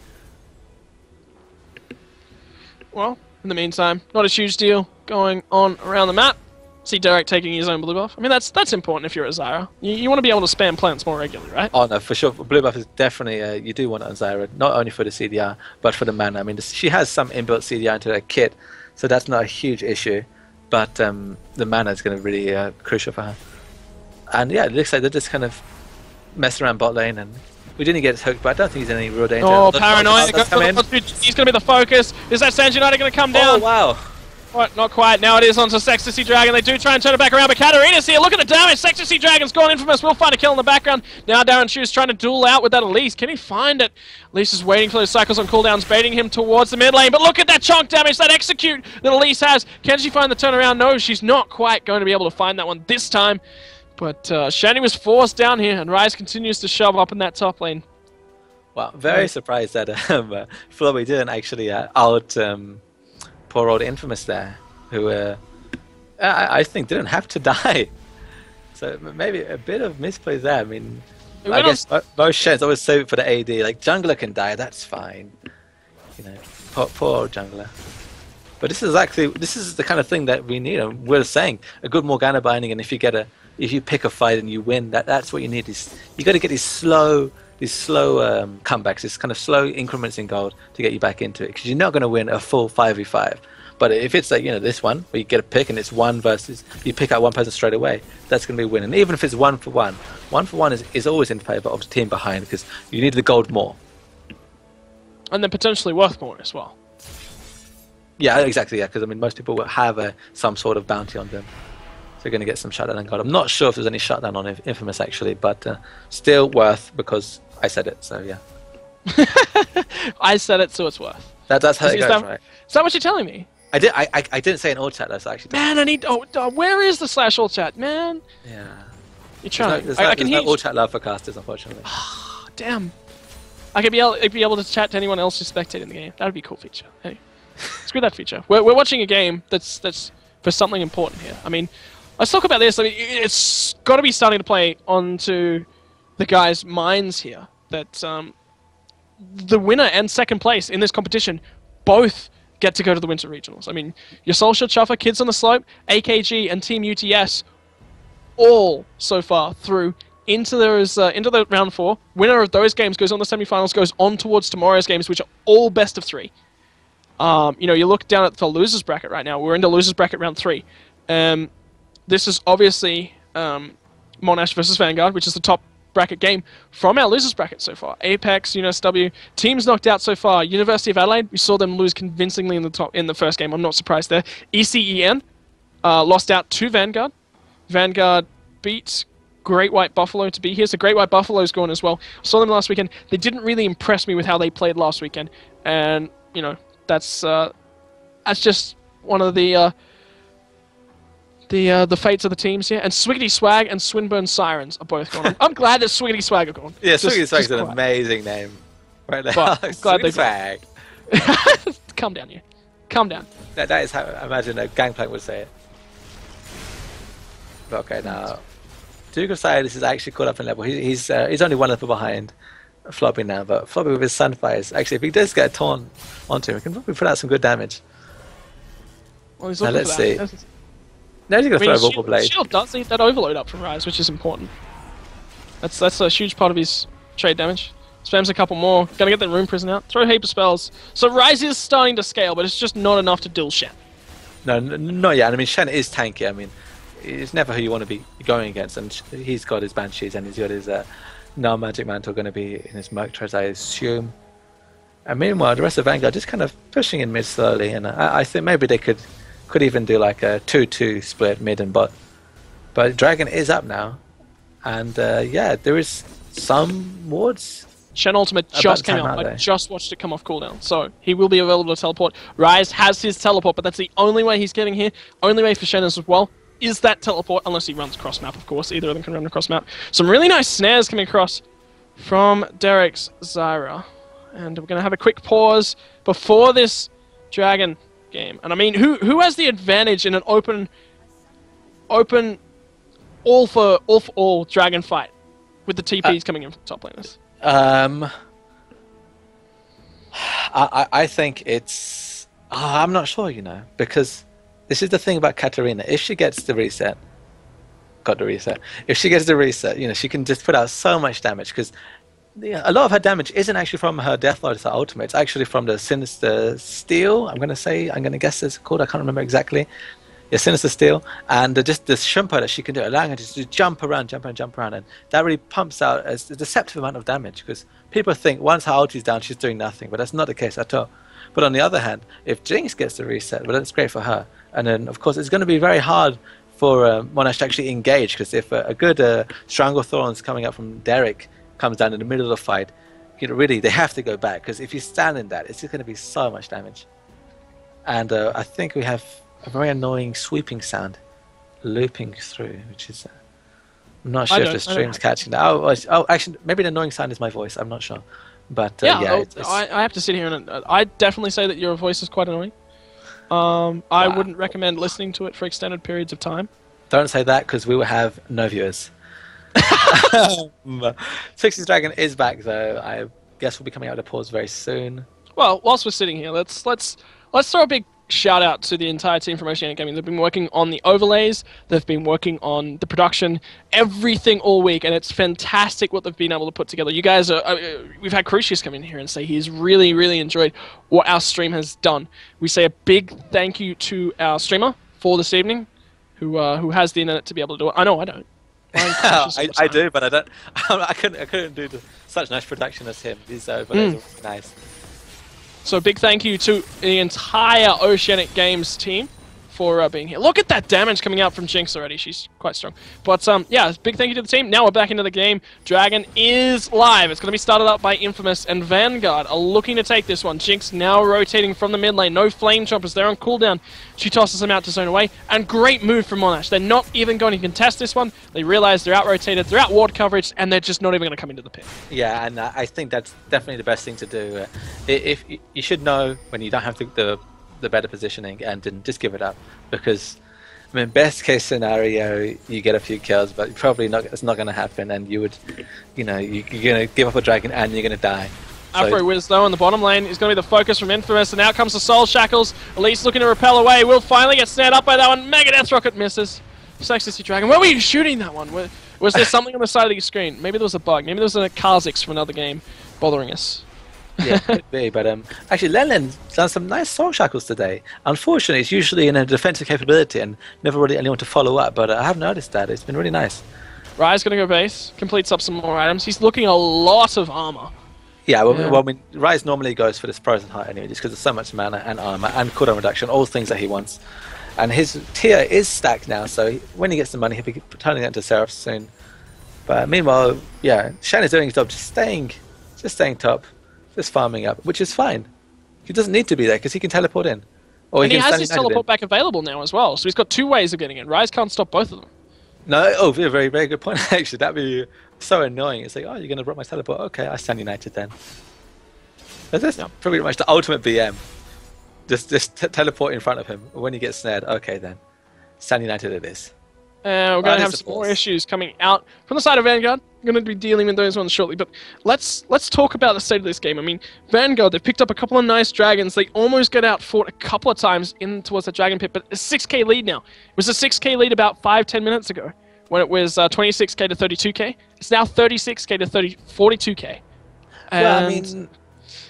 Well, in the meantime, not a huge deal going on around the map. See Derek taking his own blue buff. I mean, that's important if you're a Zyra. You want to be able to spam plants more regularly, right? Oh no, for sure. Blue buff is definitely, you do want it on Zyra, not only for the CDR, but for the mana. I mean, she has some inbuilt CDR into her kit, so that's not a huge issue. But the mana is going to be really crucial for her. And yeah, it looks like they're just kind of messing around bot lane, and we didn't get hooked, but I don't think he's in any real danger. Oh, paranoia! He's going to be the focus. Is that Sanji United going to come down? Oh wow! What? Not quite. Now it is onto Sextasy Dragon. They do try and turn it back around, but Katarina's here. Look at the damage. Sextasy Dragon's gone infamous. We'll find a kill in the background. Now Darren Chu's trying to duel out with that Elise. Can he find it? Elise is waiting for those cycles on cooldowns, baiting him towards the mid lane. But look at that chunk damage, that execute that Elise has. Can she find the turnaround? No, she's not quite going to be able to find that one this time. But Shani was forced down here, and Rise continues to shove up in that top lane. Well, very surprised that Flobby didn't actually out poor old Infamous there, who I think didn't have to die. So maybe a bit of misplay there. I mean, I guess most Shens always save it for the AD. Like, jungler can die, that's fine. You know, poor old jungler. But this is the kind of thing that we need. And we're saying a good Morgana binding, and if you pick a fight and you win, that's what you need. You got to get these slow comebacks, these kind of slow increments in gold to get you back into it, because you're not going to win a full 5v5. But if it's like, you know, this one where you get a pick and it's one versus, you pick out one person straight away, that's going to be a win. And even if it's 1-for-1 is always in favor of the team behind, because you need the gold more. And then potentially worth more as well. Yeah, exactly. Yeah, because I mean, most people will have some sort of bounty on them, so you're going to get some shutdown on gold. I'm not sure if there's any shutdown on Infamous actually, but still worth, because I said it. So yeah. I said it, so it's worth. That's how it goes, right? Is that what you're telling me? I didn't say an all chat though, so actually. Man, I need. Oh, where is the / all chat, man? Yeah. You're trying. I can hear all chat love for casters, unfortunately. Damn. I could be able to chat to anyone else who's spectating the game. That would be a cool feature. Hey, screw that feature. We're watching a game that's for something important here. I mean, let's talk about this. I mean, it's got to be starting to play onto the guys' minds here that the winner and second place in this competition both get to go to the Winter Regionals. I mean, your Soulshot Chuffer, Kids on the Slope, AKG, and Team UTS all so far through into the round 4. Winner of those games goes on the semifinals, goes on towards tomorrow's games, which are all best of 3. You know, you look down at the losers bracket right now. We're into losers bracket round 3. This is obviously Monash versus Vanguard, which is the top bracket game from our losers bracket so far. Apex, UNSW, teams knocked out so far. University of Adelaide, we saw them lose convincingly in the first game. I'm not surprised there. ECEN lost out to Vanguard. Vanguard beat Great White Buffalo to be here, so Great White Buffalo's gone as well. Saw them last weekend. They didn't really impress me with how they played last weekend, and you know, that's just one of the fates of the teams here. And Swiggity Swag and Swinburne Sirens are both gone. I'm glad that Swiggity Swag are gone. Yeah, Swiggity Swag's an amazing name right there. Glad they Swag. Calm down here. Calm down. That is how I imagine a Gangplank would say it. But okay, now Duke of Silas is actually caught up in level. He's only one level behind Flobby now, but Flobby with his Sunfires, actually, if he does get torn onto him, he can probably put out some good damage. Well, he's Now looking let's for that. see. Now he's going to throw a Vorpal Shield, Blade. Shield does need that overload up from Rise, which is important. That's a huge part of his trade damage. Spams a couple more. Gonna get the Rune Prison out. Throw a heap of spells. So Rise is starting to scale, but it's just not enough to duel Shen. No, not yet. I mean, Shen is tanky. I mean, it's never who you want to be going against, and he's got his Banshees and he's got his Null Magic Mantle going to be in his Merc Treads, I assume. And meanwhile, the rest of Vanguard just kind of pushing in mid slowly, and I think maybe they could even do like a 2-2 split mid and bot. But Dragon is up now, and yeah, there is some wards. Shen Ultimate just came out. I just watched it come off cooldown, so he will be available to teleport. Rise has his teleport, but that's the only way he's getting here. Only way for Shen as well is that teleport, unless he runs cross map, of course. Either of them can run across map. Some really nice snares coming across from Derek's Zyra. And we're going to have a quick pause before this Dragon game. And I mean, who has the advantage in an open all for all Dragon fight with the TPs coming in from top laners? I think it's... I'm not sure, you know, because this is the thing about Katarina. If she gets the reset, if she gets the reset, you know, she can just put out so much damage, because a lot of her damage isn't actually from her Death Lord, her ultimate. It's actually from the Sinister Steel, I'm going to guess it's called, I can't remember exactly. Yeah, Sinister Steel, and just the Shumpo that she can do, allowing her to just jump around, and that really pumps out a deceptive amount of damage, because people think once her ulti's down, she's doing nothing, but that's not the case at all. But on the other hand, if Jinx gets the reset, well, that's great for her. And then, of course, it's going to be very hard for Monash to actually engage, because if a good Stranglethorns coming up from Derek comes down in the middle of the fight, you know, really, they have to go back, because if you stand in that, it's just going to be so much damage. And I think we have a very annoying sweeping sound looping through, which is... I'm not sure if the stream's catching that. Oh, actually, maybe the annoying sound is my voice. I'm not sure. But yeah, I have to sit here and I definitely say that your voice is quite annoying. I wouldn't recommend listening to it for extended periods of time. Don't say that, because we will have no viewers. 60s Dragon is back, though. I guess we'll be coming out of the pause very soon. Well, whilst we're sitting here, let's throw a big shout out to the entire team from Oceanic Gaming. They've been working on the overlays, they've been working on the production, everything all week, and it's fantastic what they've been able to put together. You guys are, we've had Crucius come in here and say he's really, really enjoyed what our stream has done. We say a big thank you to our streamer for this evening, who has the internet to be able to do it. I know I don't. I do, but I don't. I couldn't do such nice production as him. These overlays are nice. So big thank you to the entire Oceanic Games team for being here. Look at that damage coming out from Jinx already. She's quite strong. But yeah, big thank you to the team. Now we're back into the game. Dragon is live. It's going to be started up by Infamous, and Vanguard are looking to take this one. Jinx now rotating from the mid lane. No Flame Chompers. They're on cooldown. She tosses them out to zone away. And great move from Monash. They're not even going to contest this one. They realize they're out-rotated, they're out ward coverage, and they're just not even going to come into the pit. Yeah, and I think that's definitely the best thing to do. If you should know when you don't have the better positioning, and then just give it up, because I mean, best case scenario you get a few kills, but probably not. It's not going to happen, and you would, you know, you're going to give up a dragon and you're going to die. Afro Wiz though in the bottom lane is going to be the focus from Infamous, and out comes the Soul Shackles. Elise looking to repel away, will finally get snared up by that one. Mega Death Rocket misses. Sexy Dragon, where were you shooting that one? Was there something on the side of your screen? Maybe there was a bug. Maybe there was a Kha'Zix from another game bothering us. Yeah, could be, but actually Lenlen's done some nice Soul Shackles today. Unfortunately, it's usually in a defensive capability and never really anyone to follow up, but I have noticed that. It's been really nice. Rai's going to go base, completes up some more items. He's looking a lot of armor. Yeah, well, I mean, Rise normally goes for this Frozen Heart anyway, just because there's so much mana and armor and cooldown reduction, all things that he wants. And his tier is stacked now, so when he gets the money, he'll be turning that into Seraph soon. But meanwhile, yeah, Shen is doing his job, just staying top. Just farming up, which is fine. He doesn't need to be there because he can teleport in. Or and he has his teleport back available now as well, so he's got two ways of getting in. Rise can't stop both of them. No, very, very good point actually. That'd be so annoying. It's like, oh, you're going to block my teleport. Okay, I stand United then. That's pretty much the ultimate BM. Just teleport in front of him. When he gets snared, okay then. Stand United it is. We're going to have some more issues coming out from the side of Vanguard. I'm going to be dealing with those ones shortly, but let's talk about the state of this game. I mean, Vanguard, they've picked up a couple of nice dragons. They almost got out fought a couple of times in towards the dragon pit, but a 6k lead now. It was a 6k lead about 5-10 minutes ago when it was 26k to 32k. It's now 36k to 42k. Well, I mean,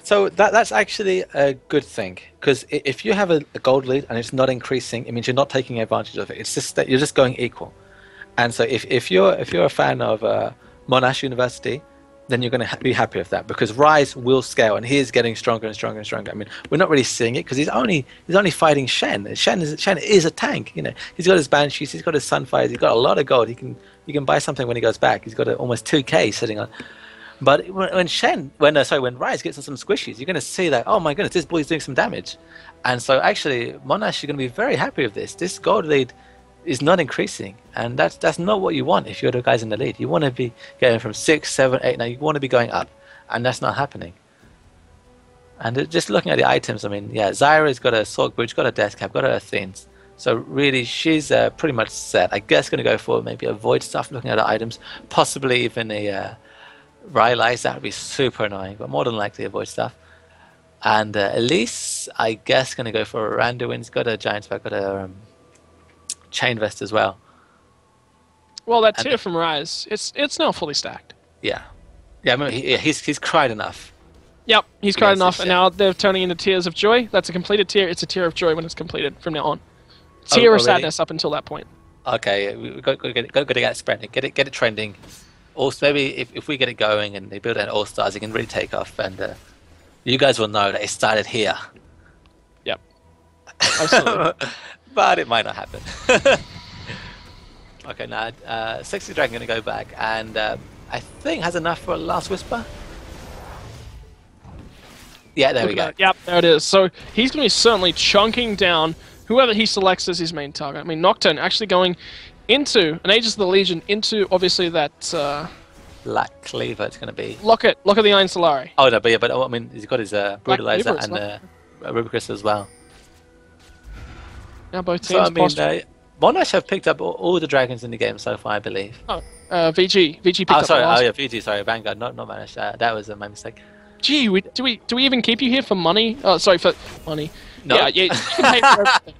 so that's actually a good thing, because if you have a gold lead and it's not increasing, it means you're not taking advantage of it. It's just that you're just going equal. And so if you're a fan of Monash University, then you're going to be happy with that, because Rise will scale and he is getting stronger and stronger and stronger. I mean, we're not really seeing it because he's only fighting Shen. Shen is a tank. You know, he's got his Banshees, he's got his Sunfires, he's got a lot of gold. He can buy something when he goes back. He's got almost 2k sitting on. But when Rise gets on some squishies, you're going to see that, oh my goodness, this boy's doing some damage. And so actually, Monash, you're going to be very happy with this. This gold lead is not increasing, and that's not what you want if you're the guys in the lead. You want to be getting from 6, 7, 8, now you want to be going up, and that's not happening. And just looking at the items, I mean, yeah, Zyra's got a Sork Bridge, got a Death Cap, got a Athenes. So really, she's pretty much set. I guess going to go for maybe a Void stuff, looking at the items, possibly even a Rylai's. That would be super annoying, but more than likely avoid stuff. And Elise, I guess, going to go for a Randuin's got a Giant Spike, got a Chain Vest as well. Well, that tier from Rise, it's now fully stacked. Yeah. I mean, he's cried enough. Yep, he's cried enough, and now they're turning into Tears of Joy. That's a completed tier. It's a Tear of Joy when it's completed from now on. Tear of Sadness up until that point. Okay, we've got to get it spreading, get it trending. Also, maybe if we get it going and they build an All-Stars, it can really take off, and you guys will know that it started here. Yep. Absolutely. But it might not happen. Okay, now Sexy Dragon going to go back, and I think has enough for a last whisper. Yeah, there we go. Yep, there it is. So he's going to be certainly chunking down whoever he selects as his main target. I mean, Nocturne actually going into an Aegis of the Legion, into obviously that Black Cleaver. It's going to be Locket the Iron Solari. Oh no, but I mean, he's got his Brutalizer and Rubicus as well. Now both teams. So I mean, Monash have picked up all the dragons in the game so far, I believe. Oh, VG picked up. Sorry, VG. Sorry, Vanguard, not Monash. That was my mistake. Gee, do we even keep you here for money? Oh, sorry, for money. No. Yeah, you can pay for everything.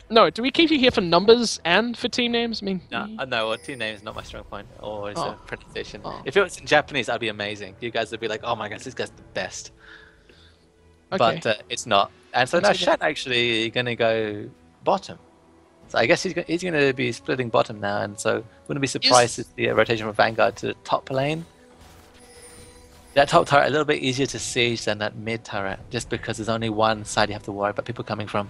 No, do we keep you here for numbers and for team names? I mean, no, well, team name is not my strong point, or it's a presentation. Oh. If it was in Japanese, that'd be amazing. You guys would be like, oh my gosh, this guy's the best. Okay. But it's not. And so now Shen actually going to go bottom. So I guess he's going to be splitting bottom now, and so wouldn't be surprised to see a rotation from Vanguard to the top lane. That top turret a little bit easier to siege than that mid turret, just because there's only one side you have to worry about people coming from.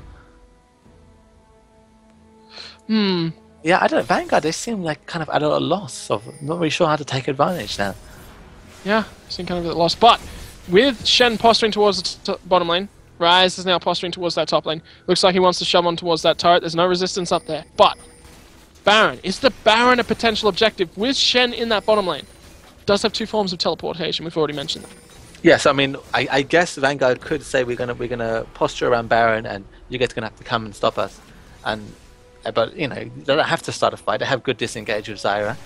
Yeah, I don't know. Vanguard, they seem like kind of at a loss of not really sure how to take advantage now. Yeah, seem kind of at a loss. But with Shen posturing towards the bottom lane, Rise is now posturing towards that top lane. Looks like he wants to shove on towards that turret. There's no resistance up there. But Baron, is the Baron a potential objective with Shen in that bottom lane? Does have two forms of teleportation. We've already mentioned that. Yes, I mean, I guess Vanguard could say we're gonna posture around Baron, and you guys are gonna have to come and stop us. But you know, they don't have to start a fight. They have good disengage with Zyra.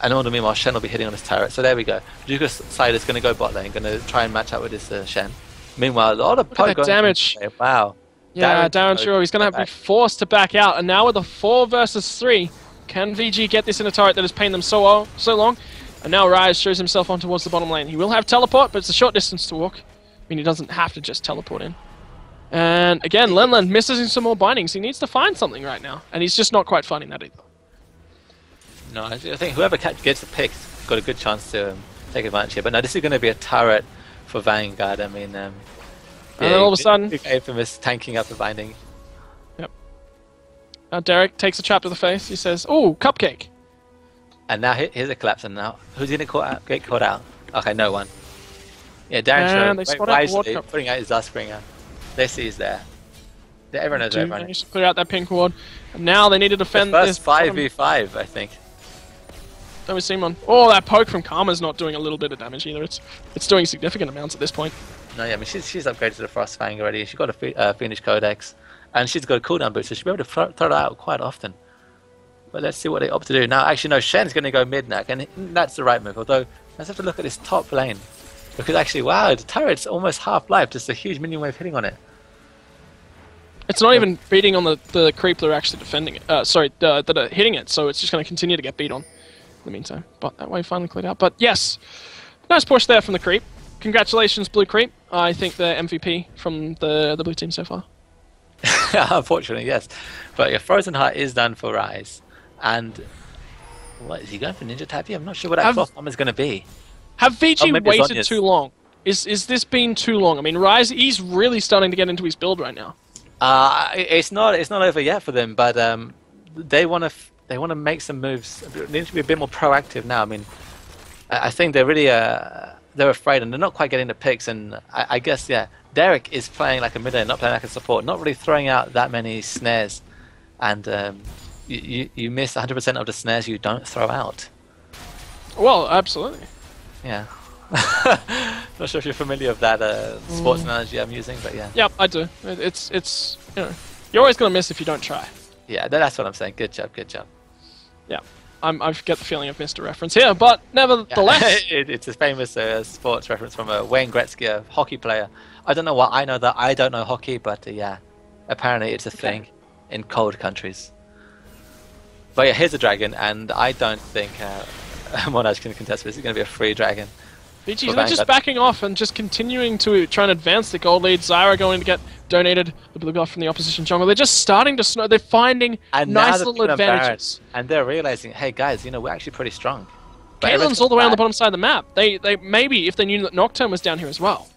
And all the meanwhile, Shen will be hitting on his turret. So there we go. Juka's side is gonna go bot lane, gonna try and match up with this Shen. Meanwhile, a lot of damage. Wow. Yeah, Darren Shiro, he's gonna be forced to back out, and now with a 4 versus 3, can VG get this in a turret that has pained them so long? And now Rise shows himself on towards the bottom lane. He will have teleport, but it's a short distance to walk. I mean, he doesn't have to just teleport in. And again, Lenlen misses some more bindings. He needs to find something right now, and he's just not quite finding that either. No, I think whoever gets the pick got a good chance to take advantage here. But no, this is going to be a turret for Vanguard. I mean, and then all of a sudden, infamous tanking up the binding. Yep. Now Derek takes a trap to the face. He says, "Oh, cupcake." And now here's a collapse, and now who's going to get caught out? Okay, no one. Yeah, Darren wisely putting out his Dustbringer. They see he's there. Everyone knows where everyone is. Clear out that pink ward. And now they need to defend this. First 5v5, I think. Don't we see one? Oh, that poke from Karma's not doing a little bit of damage either. It's doing significant amounts at this point. No, yeah, I mean, she's upgraded to the Frost Fang already. She's got a Fiendish Codex. And she's got a cooldown boost, so she'll be able to throw it out quite often. But let's see what they opt to do. Now, actually, no, Shen's going to go mid-nack, and that's the right move. Although, let's have to look at this top lane. Because actually, wow, the turret's almost half-life. Just a huge minion wave hitting on it. It's not even beating on the creep that are actually defending it. That are hitting it, so it's just going to continue to get beat on in the meantime. But that wave finally cleared out. But yes, nice push there from the creep. Congratulations, blue creep. I think the MVP from the blue team so far. Unfortunately, yes. But yeah, Frozen Heart is done for Rise. And what is he going for? Ninja Tappy? I'm not sure what that cloth armor is going to be. Have VG waited too long? Is this been too long? I mean, Rise, he's really starting to get into his build right now. It's not over yet for them, but they want to make some moves. They need to be a bit more proactive now. I mean, I think they're really they're afraid, and they're not quite getting the picks. And I guess Derek is playing like a mid lane, not playing like a support, not really throwing out that many snares, and you miss 100% of the snares you don't throw out. Well, absolutely. Yeah. Not sure if you're familiar with that sports analogy I'm using, but yeah. Yep, I do. It's you're always gonna miss if you don't try. Yeah, that's what I'm saying. Good job, good job. Yeah, I get the feeling I've missed a reference here, but nevertheless, it's a famous sports reference from Wayne Gretzky, a hockey player. I don't know why I know that. I don't know hockey, but yeah, apparently it's a thing in cold countries. But yeah, here's a dragon, and I don't think Monarch can contest this. It's going to be a free dragon. VG's not just backing off and just continuing to try and advance the gold lead. Zyra going to get donated the blue buff from the opposition jungle. They're just starting to snow. They're finding nice little advantages. And they're realizing, hey guys, we're actually pretty strong. Caitlyn's all the way on the bottom side of the map. They maybe, if they knew that Nocturne was down here as well.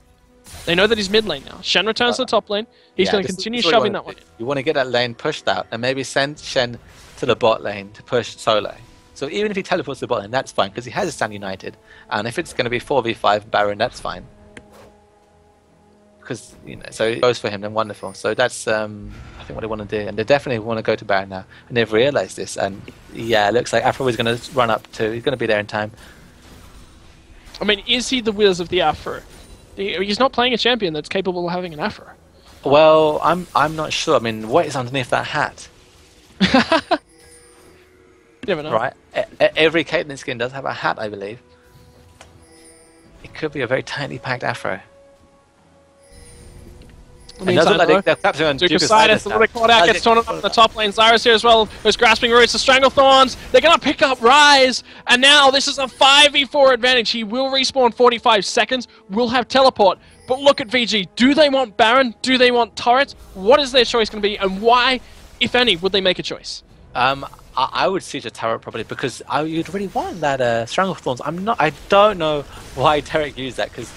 They know that he's mid lane now. Shen returns to the top lane. He's going to continue shoving that one. You want to get that lane pushed out and maybe send Shen to the bot lane to push solo. So even if he teleports to the bot lane, that's fine because he has a Stand United. And if it's going to be 4v5 Baron, that's fine. Because, so it goes for him, then wonderful. So that's, I think, what they want to do. And they definitely want to go to Baron now. And they've realized this. And yeah, it looks like Afro is going to run up too. He's going to be there in time. I mean, is he the Wiz of the Afro? He's not playing a champion that's capable of having an Afro. Well, I'm not sure. I mean, what is underneath that hat? You never know. Right? Every Caitlyn skin does have a hat, I believe. It could be a very tightly packed Afro. Meantime, Duke of Sidus, a little bit caught out, gets torn up in the top lane. Zyra's here as well, who's grasping roots, the Stranglethorns. They're going to pick up Rise, and now this is a 5v4 advantage. He will respawn 45 seconds, will have teleport, but look at VG. Do they want Baron? Do they want turret? What is their choice going to be, and why, if any, would they make a choice? I would siege a turret probably because you'd really want that Stranglethorns. I don't know why Derek used that because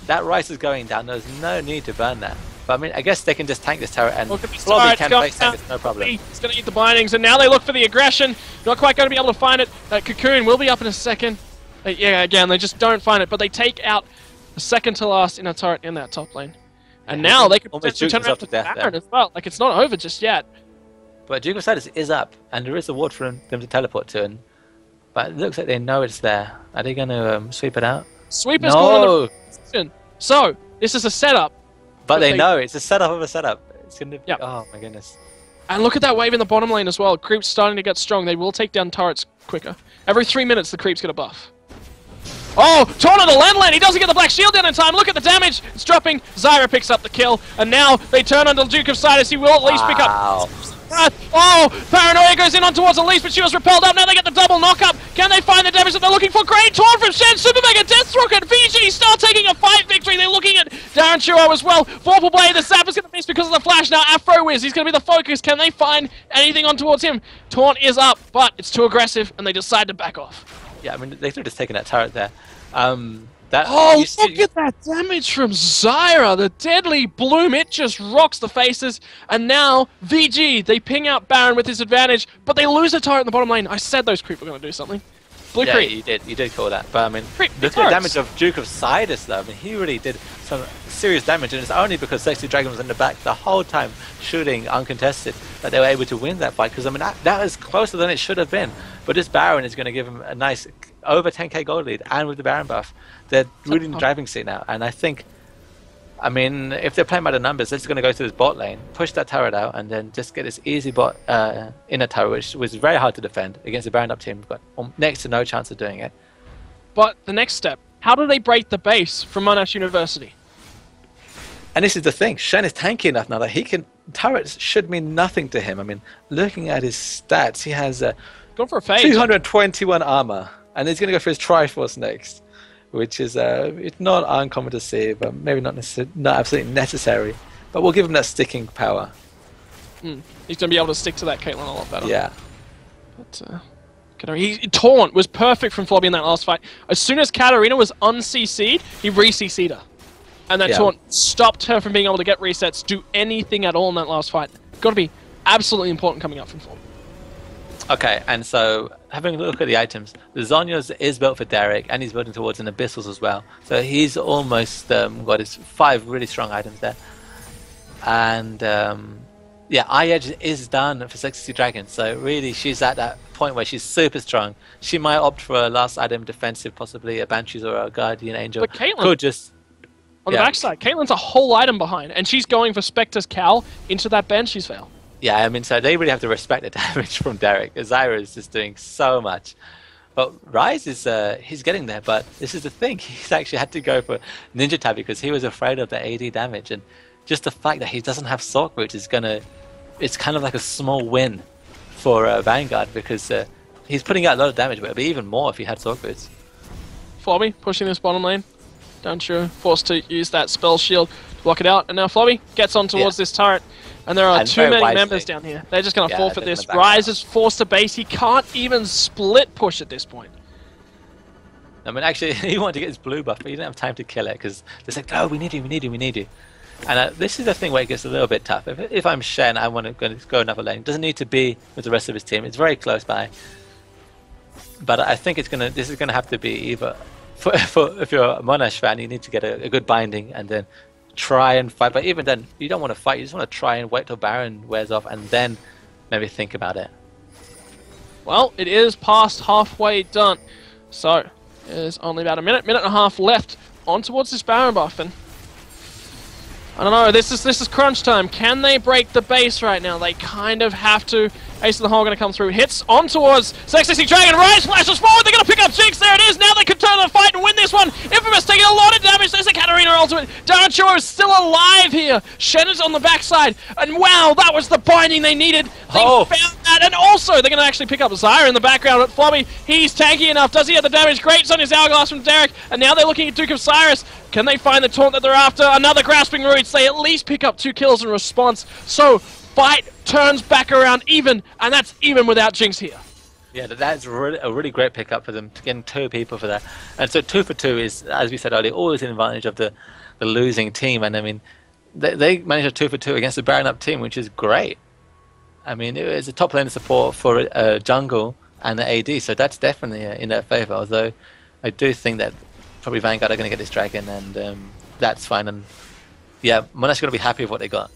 that Rice is going down. There's no need to burn that. But I mean, I guess they can just tank this turret and Blobby can face tank it, no problem. He's going to eat the bindings, and now they look for the aggression. Not quite going to be able to find it. Cocoon will be up in a second. Yeah, again, they just don't find it, but they take out the second to last in a turret in that top lane. And now they could potentially turn around to Baron as well. Like, it's not over just yet. But Duke of Sidus is up, and there is a ward for them to teleport to. But it looks like they know it's there. Are they going to sweep it out? Sweep is going to So, this is a setup. But they know it's a setup of a setup. It's going to be... Oh, my goodness. And look at that wave in the bottom lane as well. Creep's starting to get strong. They will take down turrets quicker. Every 3 minutes, the creeps get a buff. Oh, torn on the land lane. He doesn't get the black shield down in time. Look at the damage. It's dropping. Zyra picks up the kill. And now they turn on the Duke of Sidus. He will at least pick up... Oh, Paranoia goes in on towards Elise, but she was repelled up. Now they get the double knock-up. Can they find the damage that they're looking for? Great torn from Shen. Super Mega Death Rocket. VG start taking a fight victory. They're looking at Darren Churro as well. Vorpal Blade, the Zap is going to miss because of the flash. Now Afro Wiz, he's going to be the focus. Can they find anything on towards him? Taunt is up, but it's too aggressive, and they decide to back off. Yeah, I mean, they could have just taken that turret there. Look at that damage from Zyra! The deadly bloom, it just rocks the faces. And now, VG, they ping out Baron with his advantage, but they lose a turret in the bottom lane. I said those creep were going to do something. Blue creep. You did call that. But I mean, look at the damage of Duke of Sidus though. I mean, he really did some serious damage, and it's only because Sexy Dragon was in the back the whole time, shooting uncontested, that they were able to win that fight. Because I mean, that was closer than it should have been. But this Baron is going to give him a nice over 10k gold lead, and with the Baron buff, they're really in the driving seat now. And I think I mean, if they're playing by the numbers, they're just going to go to this bot lane, push that turret out, and then just get this easy bot inner turret, which was very hard to defend against a Baron up team. We've got next to no chance of doing it. But the next step, how do they break the base from Monash University? And this is the thing, Shen is tanky enough now that he can... Turrets should mean nothing to him. I mean, looking at his stats, he has Going for a fade. 221 armor, and he's going to go for his Triforce next, which is it's not uncommon to see, but maybe not absolutely necessary. But we'll give him that sticking power. He's going to be able to stick to that Caitlyn a lot better. Yeah. But, Taunt was perfect from Flobby in that last fight. As soon as Katarina was un-CC'd, he re-CC'd her. And that Taunt stopped her from being able to get resets, do anything at all in that last fight. Got to be absolutely important coming up from Flobby. Okay, and so having a look at the items, the Zhonya's is built for Derek, and he's building towards an Abyssals as well. So he's almost got his 5 really strong items there. And yeah, iEdge is done for Sexy Dragon. So really, she's at that point where she's super strong. She might opt for a last item defensive, possibly a Banshees or a Guardian Angel. But Caitlyn could just... On the backside, Caitlyn's a whole item behind, and she's going for Spectre's Cal into that Banshee's veil. Yeah, I mean, so they really have to respect the damage from Derek. Zyra is just doing so much. But Ryze is, he's getting there, but this is the thing. He's actually had to go for Ninja Tab because he was afraid of the AD damage. And just the fact that he doesn't have Sork Boots is going to... It's kind of like a small win for Vanguard because he's putting out a lot of damage, but it would be even more if he had Sork Boots. Flobby pushing this bottom lane. Dancho forced to use that spell shield to block it out. And now Flobby gets on towards this turret. And there are too many members down here. They're just going to forfeit this. Ryze is forced to base. He can't even split push at this point. I mean, actually, he wanted to get his blue buff, but he didn't have time to kill it because they said, "Oh, we need you, we need you, we need you." And this is the thing where it gets a little bit tough. If I'm Shen, I want to go another lane. It doesn't need to be with the rest of his team. It's very close by. But I think this is gonna have to be either if you're a Monash fan, you need to get a good binding and then try and fight. But even then, you don't want to fight. You just want to try and wait till Baron wears off and then maybe think about it. Well, it is past halfway done. So, there's only about a minute and a half left on towards this Baron buff. And I don't know, this is crunch time. Can they break the base right now? They kind of have to. Ace of the Hole going to come through. Hits on towards Sexy Dragon. Ryze flashes forward. They're going to pick up Jinx. There it is. Now they can turn the fight and win this one. Infamous taking a lot of damage. There's a Katarina ultimate. Dancho is still alive here. Shen is on the backside. And wow, that was the binding they needed. They found that. And also, they're going to actually pick up Zyra in the background. But Flobby, he's tanky enough. Does he have the damage? Great on his hourglass from Derek. And now they're looking at Duke of Cyrus. Can they find the taunt that they're after? Another grasping roots. They at least pick up 2 kills in response. So, fight turns back around even, and that's even without Jinx here. Yeah, that's a really great pickup for them, getting 2 people for that. And so 2 for 2 is, as we said earlier, always an advantage of the losing team. And I mean, they managed a 2 for 2 against a Baron up team, which is great. I mean, it was a top lane support for jungle and the AD, so that's definitely in their favor. Although I do think that probably Vanguard are going to get this dragon, and that's fine. And yeah, Monash are going to be happy with what they got.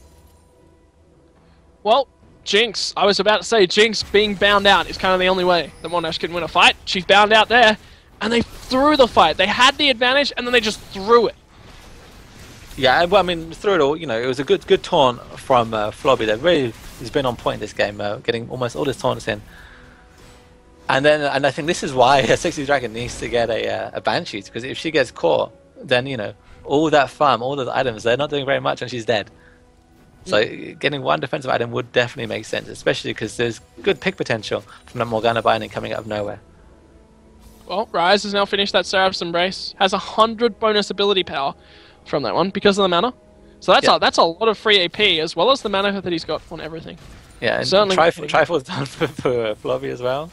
Well, Jinx, I was about to say, Jinx being bound out is kind of the only way that Monash can win a fight. She's bound out there, and they threw the fight. They had the advantage, and then they just threw it. Yeah, well, I mean, through it all, you know, it was a good taunt from Flobby. That really has been on point this game, getting almost all his taunts in. And I think this is why Sexy Dragon needs to get a Banshees, because if she gets caught, then, you know, all that farm, all those items, they're not doing very much, and she's dead. So getting one defensive item would definitely make sense, especially because there's good pick potential from that Morgana binding coming out of nowhere. Well, Ryze has now finished that Seraph's Embrace, has 100 bonus ability power from that one because of the mana. So that's a lot of free AP, as well as the mana that he's got on everything. Yeah, and certainly Trifle's done for Flobby as well.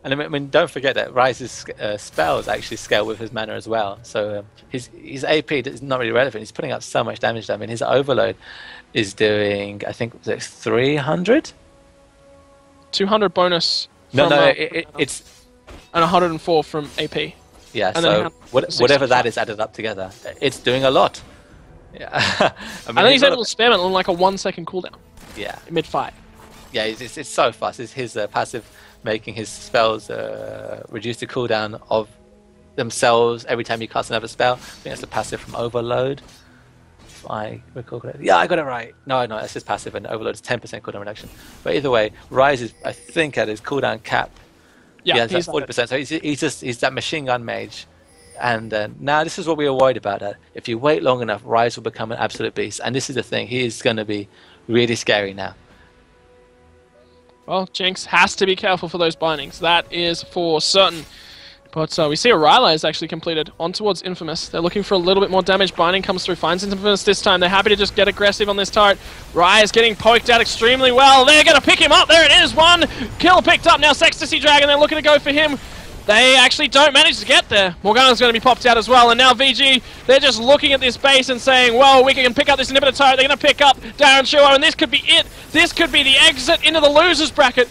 And I mean, don't forget that Ryze's spells actually scale with his mana as well. So his AP is not really relevant. He's putting up so much damage. I mean, his Overload is doing, I think, 300? 200 bonus. No, it's... And 104 from AP. Yeah, and so whatever that is added up together, it's doing a lot. Yeah. I think he's able to spam it on like a 1-second cooldown. Yeah. Mid-fight. Yeah, it's so fast. It's his passive making his spells reduce the cooldown of themselves every time you cast another spell. I think that's the passive from Overload. I recall correctly. Yeah, I got it right. No, that's just passive, and Overload is 10% cooldown reduction. But either way, Rise is, I think, at his cooldown cap. Yeah, it's like 40%. So he's that machine gun mage. And now this is what we were worried about. If you wait long enough, Rise will become an absolute beast. And this is the thing. He is going to be really scary now. Well, Jinx has to be careful for those bindings. That is for certain. But we see a Ryla is actually completed on towards Infamous. They're looking for a little bit more damage. Binding comes through, finds Infamous this time. They're happy to just get aggressive on this turret. Rye is getting poked out extremely well. They're going to pick him up. There it is. One kill picked up. Now Sextasy Dragon, they're looking to go for him. They actually don't manage to get there. Morgana's going to be popped out as well. And now VG, they're just looking at this base and saying, well, we can pick up this inhibitor turret. They're going to pick up Darren Shuo, and this could be it. This could be the exit into the losers bracket.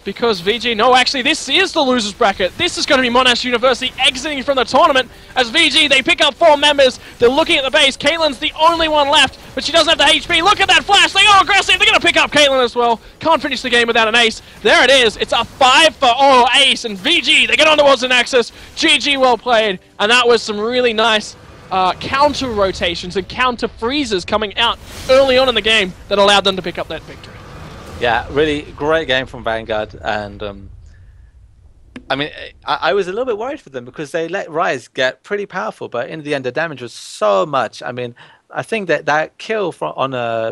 Because VG, no, actually, this is the losers bracket. This is going to be Monash University exiting from the tournament. As VG, they pick up 4 members. They're looking at the base. Caitlin's the only one left, but she doesn't have the HP. Look at that flash. They go aggressive. They're going to pick up Caitlin as well. Can't finish the game without an ace. There it is. It's a 5 for all ace. And VG, they get on towards the Nexus. GG, well played. And that was some really nice counter rotations and counter freezes coming out early on in the game that allowed them to pick up that victory. Yeah, really great game from Vanguard, and I mean, I was a little bit worried for them because they let Rise get pretty powerful, but in the end, the damage was so much. I mean, I think that kill on a